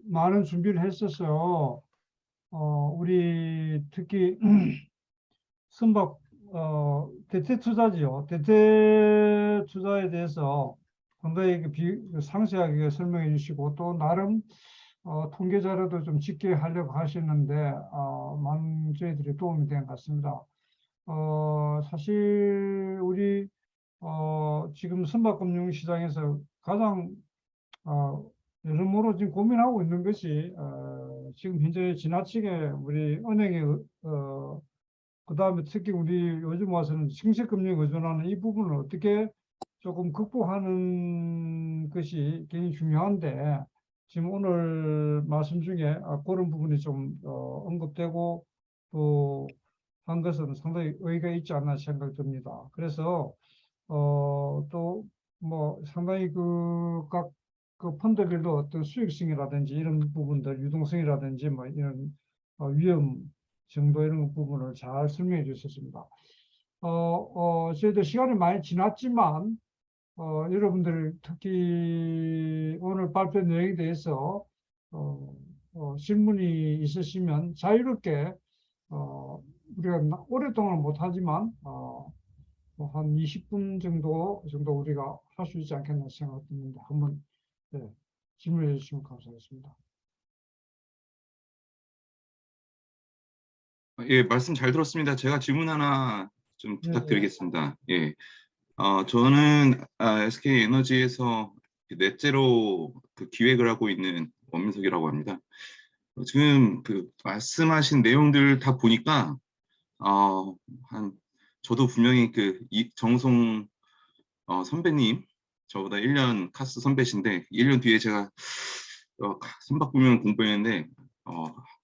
많은 준비를 했었어요. 우리 특히 선박, 대체 투자지요. 대체 투자에 대해서 상당히 상세하게 설명해 주시고, 또 나름 통계 자료도 좀 짓게 하려고 하시는데, 많은 저희들이 도움이 된 것 같습니다. 사실 우리 지금 선박금융시장에서 가장 여러모로 지금 고민하고 있는 것이 지금 현재 지나치게 우리 은행의 그다음에 특히 우리 요즘 와서는 생체금융에 의존하는 이 부분을 어떻게 조금 극복하는 것이 굉장히 중요한데, 지금 오늘 말씀 중에 그런 부분이 좀 언급되고 또 한 것은 상당히 의의가 있지 않나 생각이 듭니다. 그래서 또 뭐 상당히 각 그 펀드별로 어떤 수익성이라든지 이런 부분들, 유동성이라든지 뭐 이런 위험 정도 이런 부분을 잘 설명해 주셨습니다. 저희도 시간이 많이 지났지만 여러분들 특히 오늘 발표 내용에 대해서 질문이 있으시면 자유롭게 우리가 오랫동안 못하지만 뭐한 20분 정도 우리가 할 수 있지 않겠나 생각됩니다. 한번 질문해 주시면 감사하겠습니다. 예, 말씀 잘 들었습니다. 제가 질문 하나 좀 부탁드리겠습니다. 예. 저는 SK 에너지에서 넷제로 기획을 하고 있는 원민석이라고 합니다. 지금 말씀하신 내용들 다 보니까 저도 분명히 정송 선배님, 저보다 1년 카스 선배신데 1년 뒤에 제가 선박금융을 공부했는데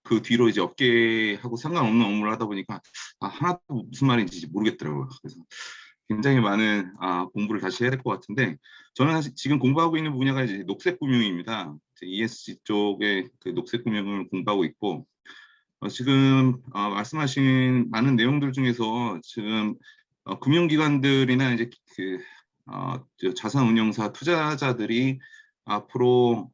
그 뒤로 이제 업계하고 상관없는 업무를 하다 보니까 하나도 무슨 말인지 모르겠더라고요. 그래서 굉장히 많은 공부를 다시 해야 될 것 같은데, 저는 사실 지금 공부하고 있는 분야가 이제 녹색금융입니다. ESG 쪽의 녹색금융을 공부하고 있고, 지금 말씀하신 많은 내용들 중에서 지금 금융기관들이나 이제 자산운용사 투자자들이 앞으로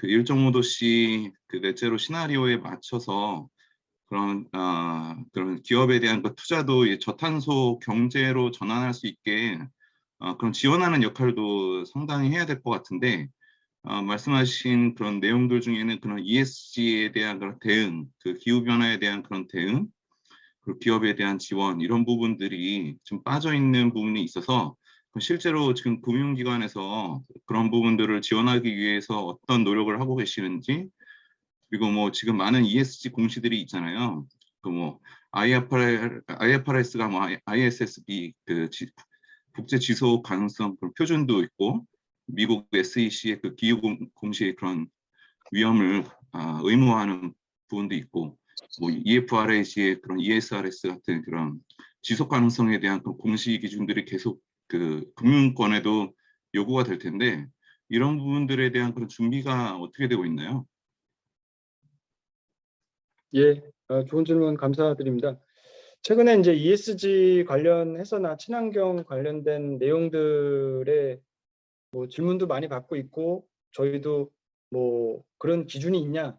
일정 정도씩 넷제로 시나리오에 맞춰서 그런 기업에 대한 투자도 저탄소 경제로 전환할 수 있게 그런 지원하는 역할도 상당히 해야 될 것 같은데, 말씀하신 그런 내용들 중에는 그런 ESG에 대한 그런 대응, 기후 변화에 대한 그런 대응, 그리고 기업에 대한 지원, 이런 부분들이 좀 빠져 있는 부분이 있어서 실제로 지금 금융기관에서 그런 부분들을 지원하기 위해서 어떤 노력을 하고 계시는지, 그리고 뭐 지금 많은 ESG 공시들이 있잖아요. IFRS가 ISSB 국제 지속 가능성 표준도 있고, 미국 SEC의 기후 공시의 그런 위험을 의무화하는 부분도 있고, 뭐 EFRAG의 그런 ESRS 같은 그런 지속 가능성에 대한 공시 기준들이 계속 금융권에도 요구가 될 텐데, 이런 부분들에 대한 그런 준비가 어떻게 되고 있나요? 예, 좋은 질문 감사드립니다. 최근에 이제 ESG 관련해서나 친환경 관련된 내용들의 뭐 질문도 많이 받고 있고, 저희도 뭐 그런 기준이 있냐,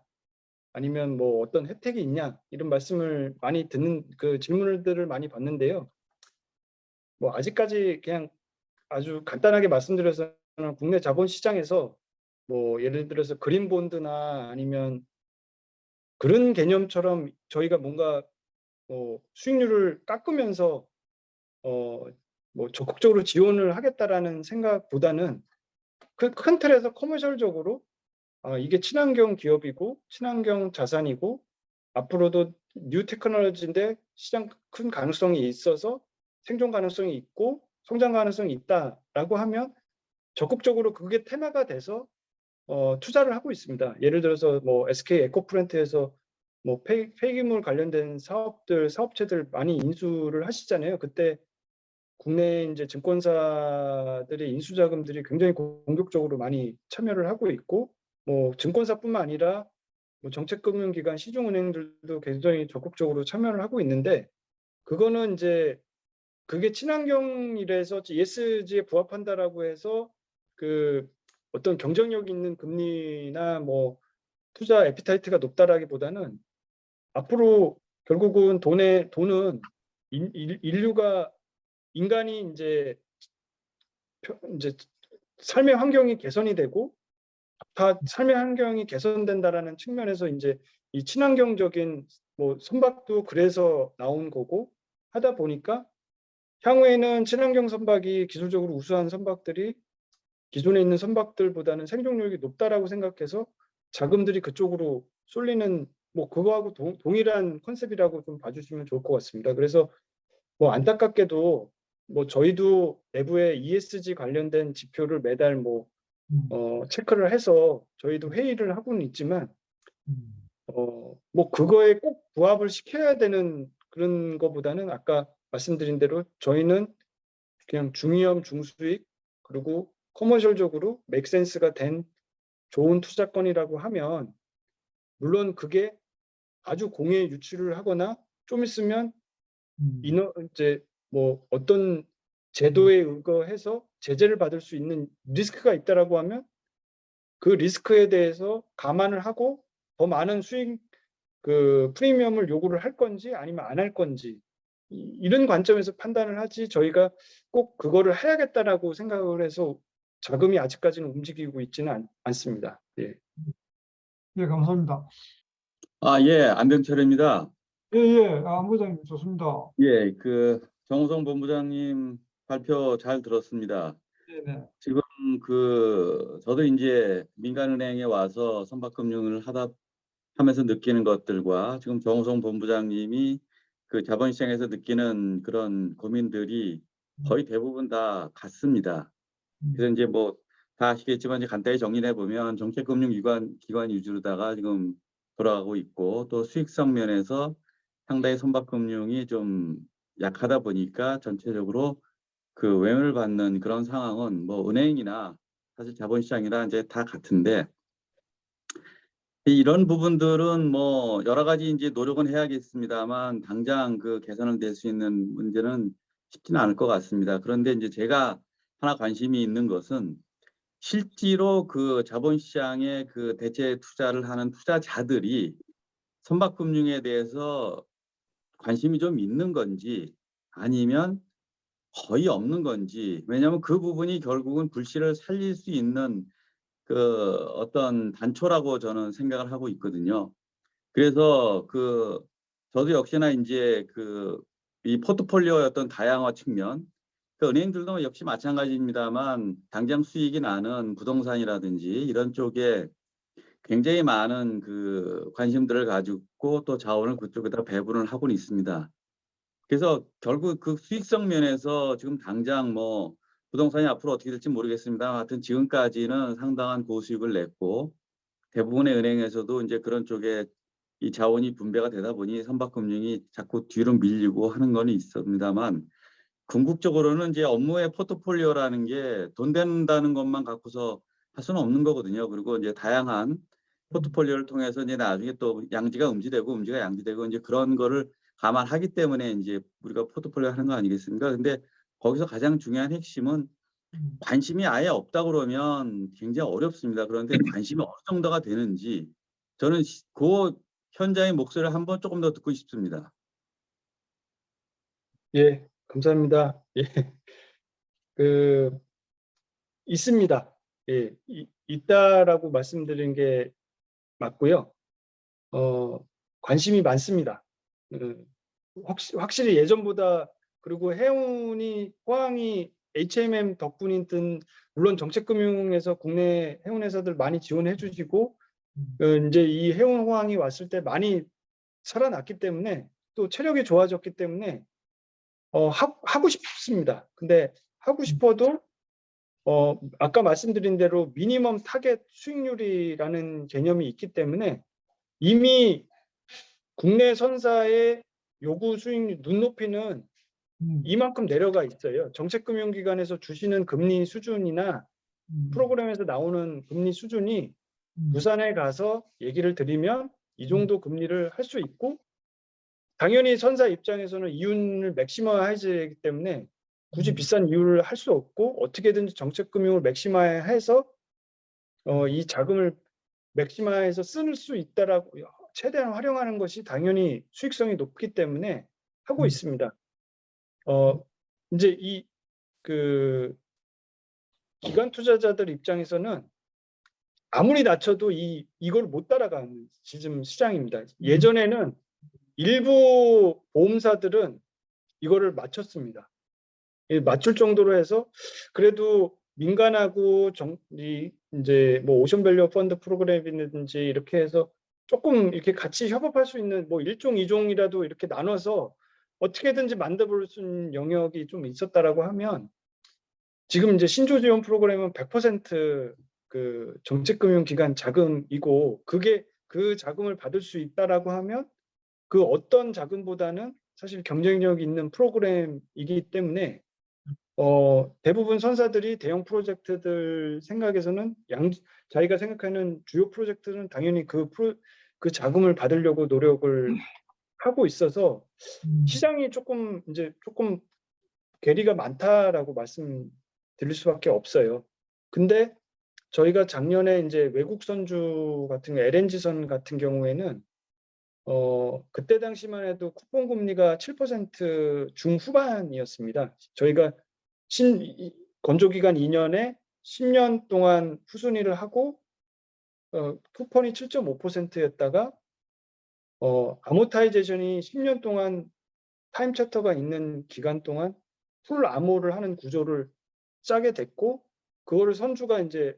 아니면 뭐 어떤 혜택이 있냐, 이런 말씀을 많이 듣는 질문들을 많이 받는데요. 뭐 아직까지 그냥 아주 간단하게 말씀드려서는 국내 자본시장에서 뭐 예를 들어서 그린본드나 아니면 그런 개념처럼 저희가 뭔가 수익률을 깎으면서 뭐 적극적으로 지원을 하겠다라는 생각보다는 큰 틀에서 커머셜적으로 이게 친환경 기업이고 친환경 자산이고 앞으로도 뉴 테크놀로지인데 시장 큰 가능성이 있어서 생존 가능성이 있고 성장 가능성이 있다라고 하면 적극적으로 그게 테마가 돼서 투자를 하고 있습니다. 예를 들어서 뭐 SK 에코프렌트에서 뭐 폐기물 관련된 사업체들 많이 인수를 하시잖아요. 그때 국내 이제 증권사들의 인수 자금들이 굉장히 공격적으로 많이 참여를 하고 있고, 뭐 증권사뿐만 아니라 뭐 정책금융기관, 시중은행들도 굉장히 적극적으로 참여를 하고 있는데, 그거는 이제 그게 친환경이라서 ESG에 부합한다라고 해서 그 어떤 경쟁력 있는 금리나 뭐 투자 에피타이트가 높다라기보다는 앞으로 결국은 돈은 인류가 인간이 이제 삶의 환경이 개선이 되고 다 삶의 환경이 개선된다라는 측면에서 이제 이 친환경적인 뭐 선박도 그래서 나온 거고 하다 보니까 향후에는 친환경 선박이 기술적으로 우수한 선박들이 기존에 있는 선박들보다는 생존력이 높다라고 생각해서 자금들이 그쪽으로 쏠리는 뭐 그거하고 동일한 컨셉이라고 좀 봐주시면 좋을 것 같습니다. 그래서 뭐 안타깝게도 뭐 저희도 내부에 ESG 관련된 지표를 매달 뭐 체크를 해서 저희도 회의를 하고는 있지만 뭐 그거에 꼭 부합을 시켜야 되는 그런 거보다는 아까 말씀드린 대로 저희는 그냥 중위험 중수익 그리고 커머셜적으로 맥센스가 된 좋은 투자건이라고 하면 물론 그게 아주 공에 유출을 하거나 좀 있으면 이제 뭐 어떤 제도에 의거해서 제재를 받을 수 있는 리스크가 있다라고 하면 그 리스크에 대해서 감안을 하고 더 많은 수익 그 프리미엄을 요구를 할 건지 아니면 안 할 건지 이런 관점에서 판단을 하지 저희가 꼭 그거를 해야겠다라고 생각을 해서 자금이 아직까지는 움직이고 있지는 않습니다. 예. 예, 감사합니다. 예, 안병철입니다. 예, 예, 안부장님 좋습니다. 예, 그 정우성 본부장님 발표 잘 들었습니다. 네네. 지금 저도 이제 민간은행에 와서 선박금융을 하면서 느끼는 것들과 지금 정우성 본부장님이 그 자본시장에서 느끼는 그런 고민들이 거의 대부분 다 같습니다. 그래서 이제 뭐 다 아시겠지만 이제 간단히 정리해 보면 정책금융기관 위주로다가 지금 돌아가고 있고 또 수익성 면에서 상당히 선박금융이 좀 약하다 보니까 전체적으로 그 외면을 받는 그런 상황은 뭐 은행이나 사실 자본시장이나 이제 다 같은데 이런 부분들은 뭐 여러 가지 이제 노력은 해야겠습니다만 당장 그 개선을 될 수 있는 문제는 쉽지는 않을 것 같습니다. 그런데 이제 제가 하나 관심이 있는 것은 실제로 그 자본시장에 그 대체 투자를 하는 투자자들이 선박금융에 대해서 관심이 좀 있는 건지 아니면 거의 없는 건지 왜냐하면 그 부분이 결국은 불씨를 살릴 수 있는 그 어떤 단초라고 저는 생각을 하고 있거든요. 그래서 저도 역시나 이제 이 포트폴리오의 어떤 다양화 측면 은행들도 역시 마찬가지입니다만 당장 수익이 나는 부동산이라든지 이런 쪽에 굉장히 많은 그 관심들을 가지고 또 자원을 그쪽에다 배분을 하고는 있습니다. 그래서 결국 그 수익성 면에서 지금 당장 뭐 부동산이 앞으로 어떻게 될지 모르겠습니다. 하여튼 지금까지는 상당한 고수익을 냈고 대부분의 은행에서도 이제 그런 쪽에 이 자원이 분배가 되다 보니 선박금융이 자꾸 뒤로 밀리고 하는 건 있습니다만 궁극적으로는 이제 업무의 포트폴리오라는 게 돈 된다는 것만 갖고서 할 수는 없는 거거든요. 그리고 이제 다양한 포트폴리오를 통해서 이제 나중에 또 양지가 음지되고 음지가 양지되고 이제 그런 거를 감안하기 때문에 이제 우리가 포트폴리오 하는 거 아니겠습니까? 근데 거기서 가장 중요한 핵심은 관심이 아예 없다 그러면 굉장히 어렵습니다. 그런데 관심이 어느 정도가 되는지 저는 그 현장의 목소리를 한번 조금 더 듣고 싶습니다. 예, 감사합니다. 예. 있습니다. 예, 있다라고 말씀드린 게 맞고요. 관심이 많습니다. 확실히 예전보다 그리고 호황이 HMM 덕분이든 물론 정책금융에서 국내 해운 회사들 많이 지원해 주시고 이제 이 해운 호황이 왔을 때 많이 살아났기 때문에 또 체력이 좋아졌기 때문에 하고 싶습니다. 근데 하고 싶어도 아까 말씀드린 대로 미니멈 타겟 수익률이라는 개념이 있기 때문에 이미 국내 선사의 요구 수익률 눈높이는 이만큼 내려가 있어요. 정책금융기관에서 주시는 금리 수준이나 프로그램에서 나오는 금리 수준이 부산에 가서 얘기를 드리면 이 정도 금리를 할 수 있고, 당연히 선사 입장에서는 이윤을 맥시마이즈하기 때문에 굳이 비싼 이율을 할 수 없고 어떻게든지 정책금융을 맥시마이해서 이 자금을 맥시마이해서 쓸 수 있다라고 최대한 활용하는 것이 당연히 수익성이 높기 때문에 하고 있습니다. 이제 그 기관 투자자들 입장에서는 아무리 낮춰도 이걸 못 따라가는 지금 시장입니다. 예전에는 일부 보험사들은 이거를 맞췄습니다. 맞출 정도로 해서 그래도 민간하고 이제 뭐 오션밸류 펀드 프로그램이든지 이렇게 해서 조금 이렇게 같이 협업할 수 있는 뭐 1종, 2종이라도 이렇게 나눠서 어떻게든지 만들어볼 수 있는 영역이 좀 있었다라고 하면, 지금 이제 신조 지원 프로그램은 100% 그 정책금융기관 자금이고 그게 그 자금을 받을 수 있다라고 하면 그 어떤 자금보다는 사실 경쟁력 있는 프로그램이기 때문에 대부분 선사들이 대형 프로젝트들 생각에서는 자기가 생각하는 주요 프로젝트는 당연히 그 자금을 받으려고 노력을 하고 있어서 시장이 조금 괴리가 많다라고 말씀드릴 수밖에 없어요. 근데 저희가 작년에 이제 외국 선주 같은 경우, LNG선 같은 경우에는 그때 당시만 해도 쿠폰 금리가 7% 중후반이었습니다. 저희가 건조기간 2년에 10년 동안 후순위를 하고 쿠폰이 7.5%였다가 아모타이제이션이 10년 동안 타임 차터가 있는 기간 동안 풀 암호를 하는 구조를 짜게 됐고, 그거를 선주가 이제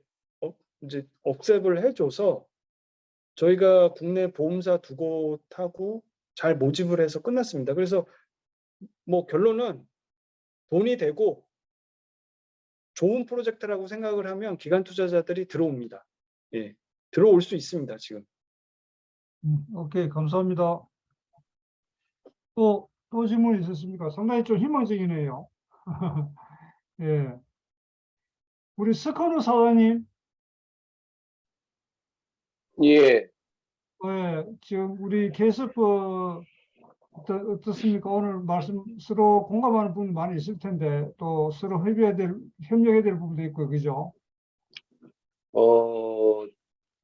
억셉을 해줘서 저희가 국내 보험사 2곳하고 잘 모집을 해서 끝났습니다. 그래서 뭐 결론은 돈이 되고 좋은 프로젝트라고 생각을 하면 기관 투자자들이 들어옵니다. 예, 들어올 수 있습니다, 지금. 오케이, 감사합니다. 또 질문 있으십니까? 상당히 좀 희망적이네요. 예. 우리 스커너 사장님, 예, 지금 우리 개수법 어떻습니까? 오늘 말씀 서로 공감하는 부분 많이 있을 텐데 또 서로 협력해야 될 부분도 있고, 그죠?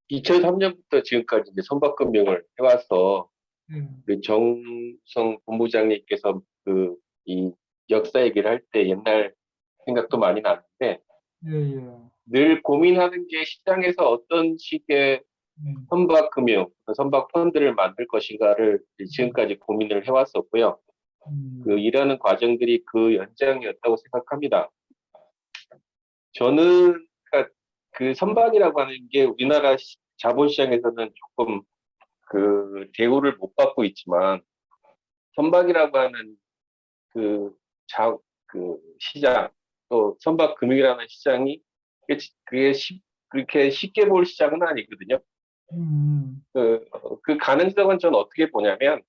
2003년부터 지금까지 이제 선박금융을 해와서 예, 우리 정성 본부장님께서 이 역사 얘기를 할 때 옛날 생각도 많이 나는데, 예, 예. 늘 고민하는 게 시장에서 어떤 식의 선박금융, 선박 펀드를 만들 것인가를 지금까지 고민을 해왔었고요. 일하는 과정들이 그 연장이었다고 생각합니다. 저는 그 선박이라고 하는 게 우리나라 자본시장에서는 조금 대우를 못 받고 있지만, 선박이라고 하는 그 시장, 또 선박금융이라는 시장이 그렇게 쉽게 볼 시장은 아니거든요. 그 가능성은 전 어떻게 보냐면,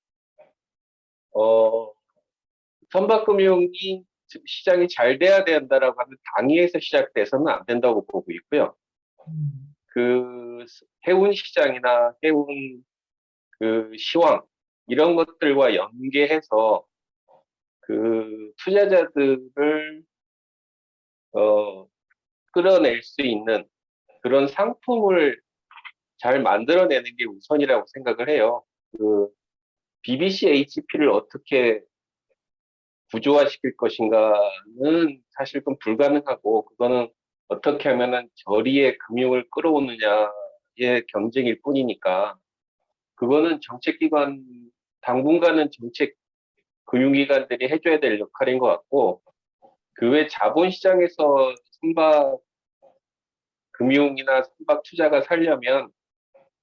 선박금융이 시장이 잘 돼야 된다라고 하는 당위에서 시작돼서는 안 된다고 보고 있고요. 해운 시장이나 해운 시황 이런 것들과 연계해서 투자자들을 끌어낼 수 있는 그런 상품을 잘 만들어내는 게 우선이라고 생각을 해요. BBC HP를 어떻게 구조화시킬 것인가는 사실 좀 불가능하고, 그거는 어떻게 하면은 저리의 금융을 끌어오느냐의 경쟁일 뿐이니까, 그거는 당분간은 정책 금융기관들이 해줘야 될 역할인 것 같고, 그 외 자본시장에서 선박 금융이나 선박 투자가 살려면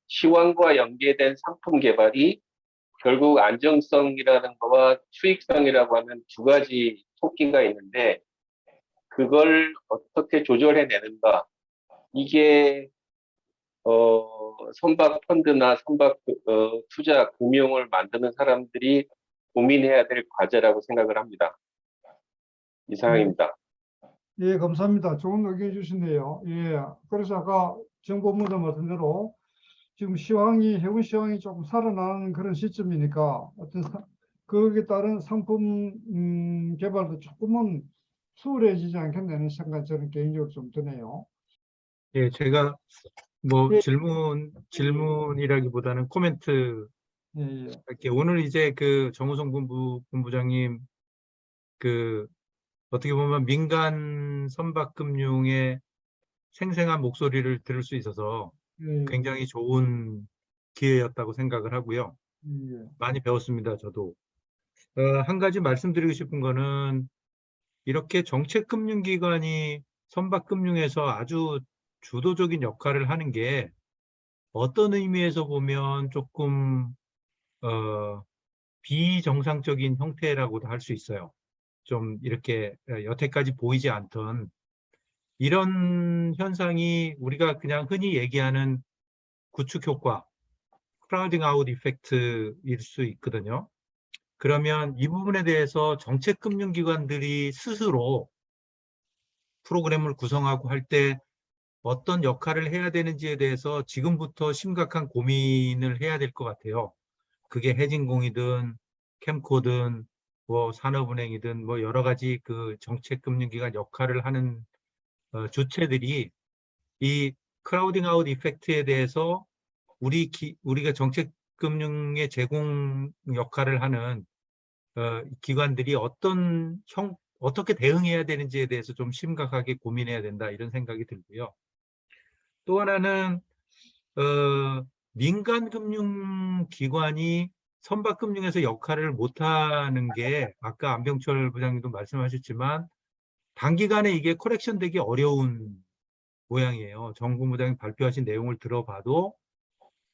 시황과 연계된 상품 개발이 결국 안정성이라는 거와 수익성이라고 하는 두 가지 토끼가 있는데 그걸 어떻게 조절해내는가 이게 선박 펀드나 선박 투자 금융을 만드는 사람들이 고민해야 될 과제라고 생각을 합니다. 이상입니다. 예, 감사합니다. 좋은 의견 주시네요. 예, 그래서 아까 정보문자 말씀 대로 지금 해운 시황이 조금 살아나는 그런 시점이니까 거기에 따른 상품 개발도 조금은 수월해지지 않겠냐는 생각이 저는 개인적으로 좀 드네요. 예, 제가 뭐 예. 질문이라기보다는 코멘트 예, 예. 할게요. 오늘 이제 그 정우성 본부장님 그 어떻게 보면 민간 선박금융의 생생한 목소리를 들을 수 있어서 예, 굉장히 좋은 기회였다고 생각을 하고요. 예. 많이 배웠습니다, 저도. 한 가지 말씀드리고 싶은 거는 이렇게 정책금융기관이 선박금융에서 아주 주도적인 역할을 하는 게 어떤 의미에서 보면 조금 비정상적인 형태라고도 할 수 있어요. 좀 이렇게 여태까지 보이지 않던 이런 현상이 우리가 그냥 흔히 얘기하는 구축 효과, 크라우딩 아웃 이펙트일 수 있거든요. 그러면 이 부분에 대해서 정책금융기관들이 스스로 프로그램을 구성하고 할 때 어떤 역할을 해야 되는지에 대해서 지금부터 심각한 고민을 해야 될 것 같아요. 그게 해진공이든 캠코든 뭐 산업은행이든 뭐 여러 가지 그 정책금융기관 역할을 하는 주체들이 이 크라우딩 아웃 이펙트에 대해서 우리가 정책금융의 제공 역할을 하는 기관들이 어떻게 대응해야 되는지에 대해서 좀 심각하게 고민해야 된다 이런 생각이 들고요. 또 하나는 민간금융기관이 선박금융에서 역할을 못하는 게 아까 안병철 부장님도 말씀하셨지만 단기간에 이게 커렉션 되기 어려운 모양이에요. 정부부장이 발표하신 내용을 들어봐도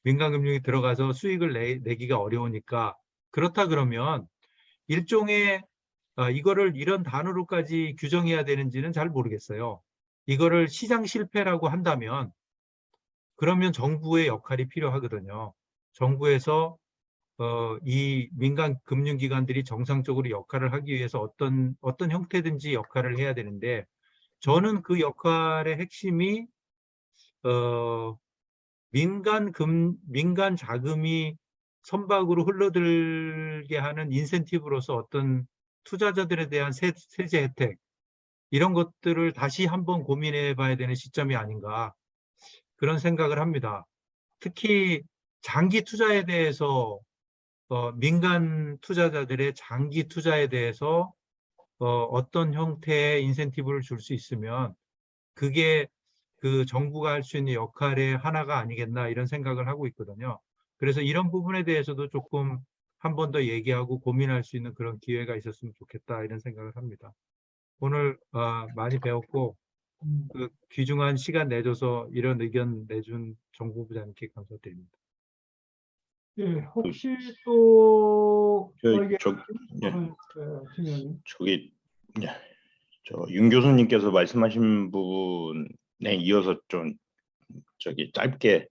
민간금융이 들어가서 수익을 내기가 어려우니까 그렇다 그러면 일종의 이거를 이런 단어로까지 규정해야 되는지는 잘 모르겠어요. 이거를 시장 실패라고 한다면 그러면 정부의 역할이 필요하거든요. 정부에서 이 민간 금융기관들이 정상적으로 역할을 하기 위해서 어떤 형태든지 역할을 해야 되는데 저는 그 역할의 핵심이 민간 자금이 선박으로 흘러들게 하는 인센티브로서 어떤 투자자들에 대한 세제 혜택 이런 것들을 다시 한번 고민해 봐야 되는 시점이 아닌가 그런 생각을 합니다. 특히 장기 투자에 대해서 민간 투자자들의 장기 투자에 대해서 어떤 형태의 인센티브를 줄 수 있으면 그게 그 정부가 할 수 있는 역할의 하나가 아니겠나 이런 생각을 하고 있거든요. 그래서 이런 부분에 대해서도 조금 한 번 더 얘기하고 고민할 수 있는 그런 기회가 있었으면 좋겠다 이런 생각을 합니다. 오늘 많이 배웠고 그 귀중한 시간 내줘서 이런 의견 내준 정부부장님께 감사드립니다. 예, 혹시 또 예. 팀장님. 저기 윤 교수님께서 말씀하신 부분에 이어서 좀 짧게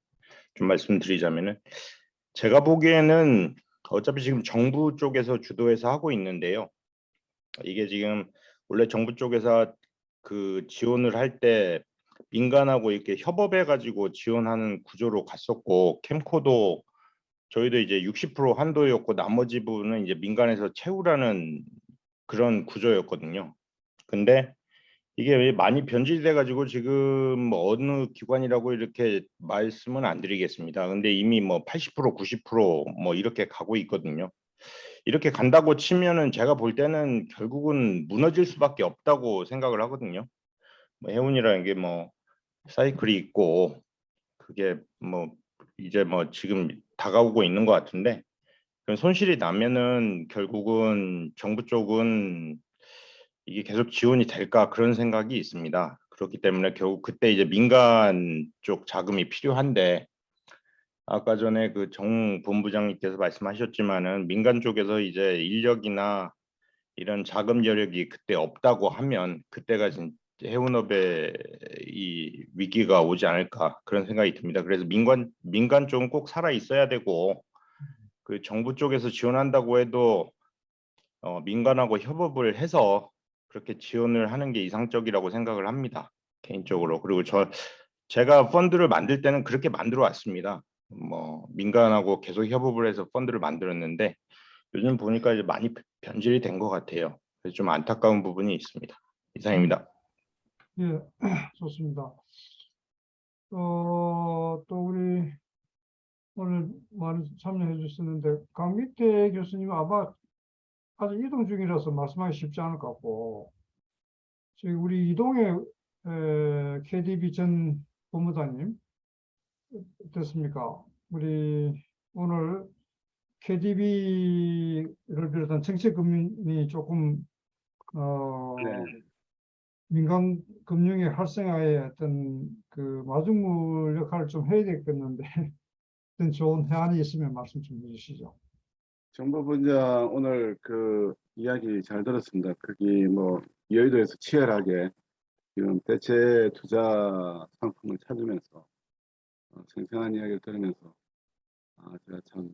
좀 말씀드리자면은 제가 보기에는 어차피 지금 정부 쪽에서 주도해서 하고 있는데요. 이게 지금 원래 정부 쪽에서 그 지원을 할 때 민간하고 이렇게 협업해 가지고 지원하는 구조로 갔었고 캠코도 저희도 이제 60% 한도였고 나머지 부분은 이제 민간에서 채우라는 그런 구조였거든요. 근데 이게 많이 변질돼 가지고 지금 뭐 어느 기관이라고 이렇게 말씀은 안 드리겠습니다. 근데 이미 뭐 80%, 90% 이렇게 가고 있거든요. 이렇게 간다고 치면은 제가 볼 때는 결국은 무너질 수밖에 없다고 생각을 하거든요. 해운이라는 게 사이클이 있고 그게 이제 지금 다가오고 있는 것 같은데 손실이 나면은 결국은 정부 쪽은 이게 계속 지원이 될까 그런 생각이 있습니다. 그렇기 때문에 결국 그때 이제 민간 쪽 자금이 필요한데 아까 전에 그 정 본부장님께서 말씀하셨지만은 민간 쪽에서 이제 인력이나 이런 자금 여력이 그때 없다고 하면 그때가 진짜 해운업의 이 위기가 오지 않을까 그런 생각이 듭니다. 그래서 민간 쪽은 꼭 살아 있어야 되고 그 정부 쪽에서 지원한다고 해도 민간하고 협업을 해서 그렇게 지원을 하는 게 이상적이라고 생각을 합니다. 개인적으로. 그리고 제가 펀드를 만들 때는 그렇게 만들어 왔습니다. 뭐 민간하고 계속 협업을 해서 펀드를 만들었는데 요즘 보니까 이제 많이 변질이 된 것 같아요. 그래서 좀 안타까운 부분이 있습니다. 이상입니다. 예, 좋습니다. 또 우리 오늘 많이 참여해 주셨는데 강미태 교수님 아마 아직 이동 중이라서 말씀하기 쉽지 않을 것 같고 저희 우리 이동의 KDB 전 본부장님 어떻습니까? 우리 오늘 KDB를 비롯한 정책금융이 조금 민간 금융의 활성화에 어떤 그 마중물 역할을 좀 해야 되겠는데 어떤 좋은 해안이 있으면 말씀 좀 해주시죠. 정보분야 오늘 그 이야기 잘 들었습니다. 거기 뭐 여의도에서 치열하게 지금 대체 투자 상품을 찾으면서 생생한 이야기를 들으면서 제가 참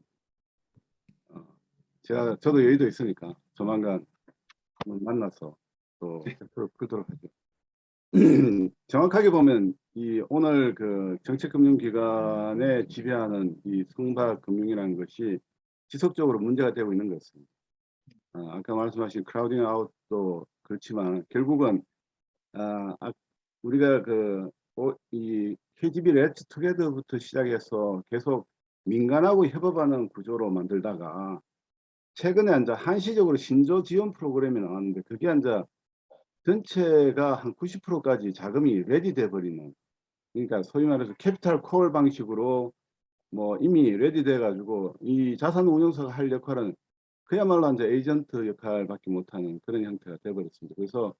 저도 여의도에 있으니까 조만간 한번 만나서 또 대표를 풀도록 하죠. 정확하게 보면 이 오늘 그 정책금융기관에 지배하는 이 성과금융이라는 것이 지속적으로 문제가 되고 있는 것 같습니다. 아까 말씀하신 크라우딩 아웃도 그렇지만 결국은 우리가 이 KGB 렛츠 투게더부터 시작해서 계속 민간하고 협업하는 구조로 만들다가 최근에 이제 한시적으로 신조 지원 프로그램이 나왔는데 그게 이제 전체가 한 90%까지 자금이 레디돼 버리는, 그러니까 소위 말해서 캐피탈 콜 방식으로 뭐 이미 레디돼 가지고 이 자산 운용사가 할 역할은 그야말로 이제 에이전트 역할밖에 못하는 그런 형태가 되어버렸습니다. 그래서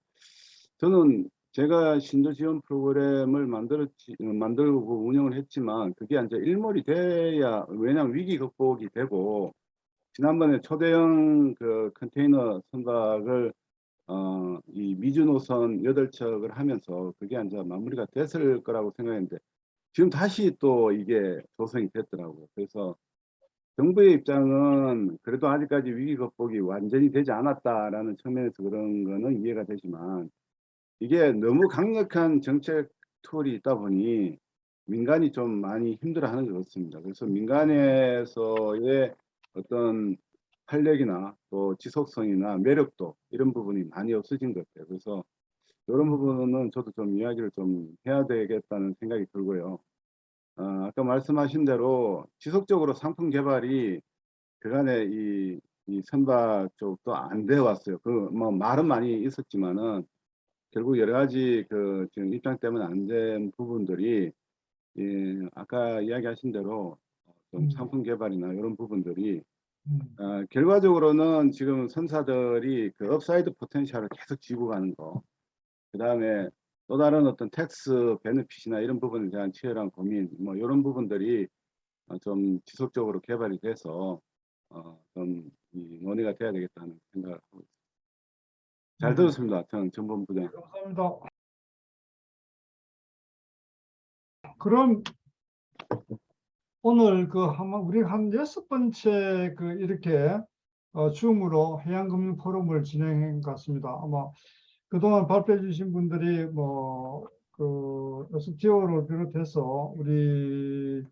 저는 제가 신도 지원 프로그램을 만들고 운영을 했지만 그게 이제 일몰이 돼야, 왜냐하면 위기 극복이 되고 지난번에 초대형 그 컨테이너 선박을 이 미주 노선 8척을 하면서 그게 이제 마무리가 됐을 거라고 생각했는데 지금 다시 또 이게 조성이 됐더라고요. 그래서 정부의 입장은 그래도 아직까지 위기 극복이 완전히 되지 않았다라는 측면에서 그런 거는 이해가 되지만 이게 너무 강력한 정책 툴이 있다 보니 민간이 좀 많이 힘들어하는 것 같습니다. 그래서 민간에서의 어떤 활력이나 또 지속성이나 매력도 이런 부분이 많이 없어진 것 같아요. 그래서 이런 부분은 저도 좀 이야기를 좀 해야 되겠다는 생각이 들고요. 아까 말씀하신 대로 지속적으로 상품 개발이 그간에 이 선박 쪽도 안 되어 왔어요. 그 뭐 말은 많이 있었지만은 결국 여러 가지 그 지금 입장 때문에 안 된 부분들이 아까 이야기하신 대로 좀 상품 개발이나 이런 부분들이 결과적으로는 지금 선사들이 그 업사이드 포텐셜을 계속 쥐고 가는 거, 그 다음에 또 다른 어떤 텍스 베네핏이나 이런 부분에 대한 치열한 고민, 뭐 이런 부분들이 좀 지속적으로 개발이 돼서 좀 논의가 돼야 되겠다는 생각을 하고 있습니다. 잘 들었습니다. 전 본부장. 감사합니다. 그럼 오늘 우리 한 6번째 이렇게 줌으로 해양금융 포럼을 진행한 것 같습니다. 아마 그동안 발표해 주신 분들이 STO를 비롯해서 우리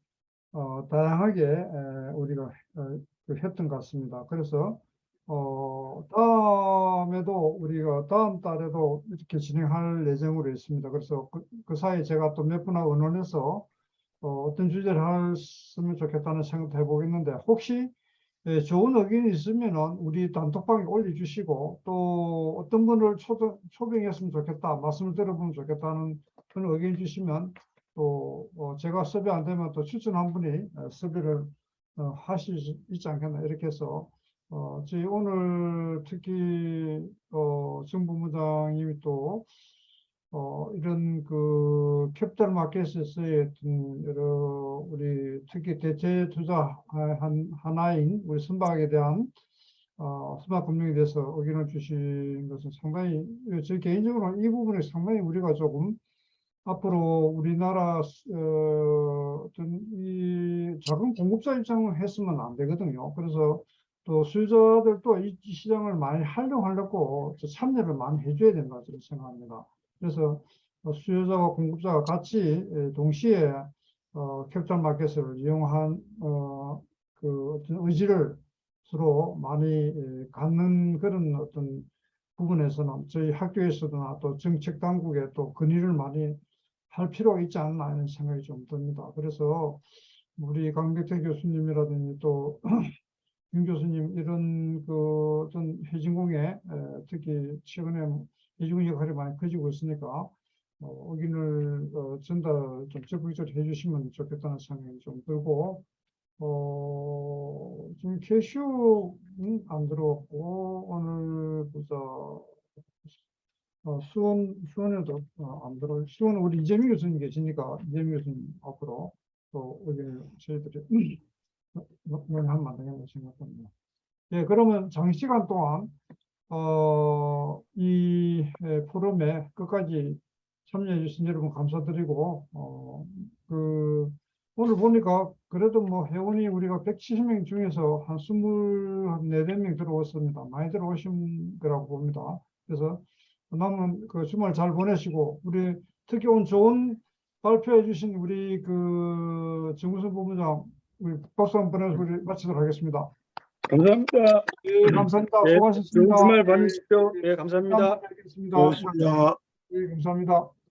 다양하게 우리가 했던 것 같습니다. 그래서 다음에도 우리가 다음 달에도 이렇게 진행할 예정으로 있습니다. 그래서 그 사이에 제가 또 몇 분하고 의논해서 어떤 주제를 했으면 좋겠다는 생각도 해보겠는데 혹시 좋은 의견이 있으면 우리 단톡방에 올려주시고 또 어떤 분을 초빙했으면 좋겠다, 말씀을 들어보면 좋겠다는 그런 의견 주시면 또 제가 섭외 안 되면 또 추천 한 분이 섭외를 하실 수 있지 않겠나 이렇게 해서 저희 오늘 특히 정 본부장님이 또 이런 그 캡ιτal 마켓에서의 어떤 여러 우리 특히 대체 투자 하나인 우리 선박에 대한 선박 금융에 대해서 의견을 주신 것은 상당히 저 개인적으로 이 부분에 상당히 우리가 조금 앞으로 우리나라 어떤 이 작은 공급자 입장을 했으면 안 되거든요. 그래서 또 수요자들도 이 시장을 많이 활용하려고 참여를 많이 해줘야 된다 저는 생각합니다. 그래서 수요자와 공급자가 같이 동시에 캡ιτal 마켓을 이용한 그 어떤 의지를 서로 많이 갖는 그런 어떤 부분에서는 저희 학교에서도 또 정책 당국에 또 건의를 많이 할 필요가 있지 않나 하는 생각이 좀 듭니다. 그래서 우리 강백태 교수님이라든지 또 윤 교수님 이런 그 어떤 해진공에 특히 최근에 해진공 역할이 많이 커지고 있으니까 의견을 전달 좀 적극적으로 해주시면 좋겠다는 생각이 좀 들고 지금 캐슈는 안 들어왔고 오늘 보자 수원에도 안 들어요. 수원 우리 이재명 교수님 계시니까 이재명 교수님 앞으로 또 의견을 저희들이 논의하면 안 되겠나 생각합니다. 예, 그러면 장시간 동안 이 포럼에 끝까지 참여해 주신 여러분 감사드리고 오늘 보니까 그래도 뭐 회원이 우리가 170명 중에서 한 24명 들어왔습니다. 많이 들어오신 거라고 봅니다. 그래서 남은 그 주말 잘 보내시고 우리 특히 오늘 좋은 발표해 주신 우리 그 정우성 본부장 우리 박수 한번 보내서 우리 마치도록 하겠습니다. 감사합니다. 예, 감사합니다. 네, 수고하셨습니다. 좋은 주말 보내십시오. 예, 감사합니다. 뵙겠습니다. 예, 감사합니다.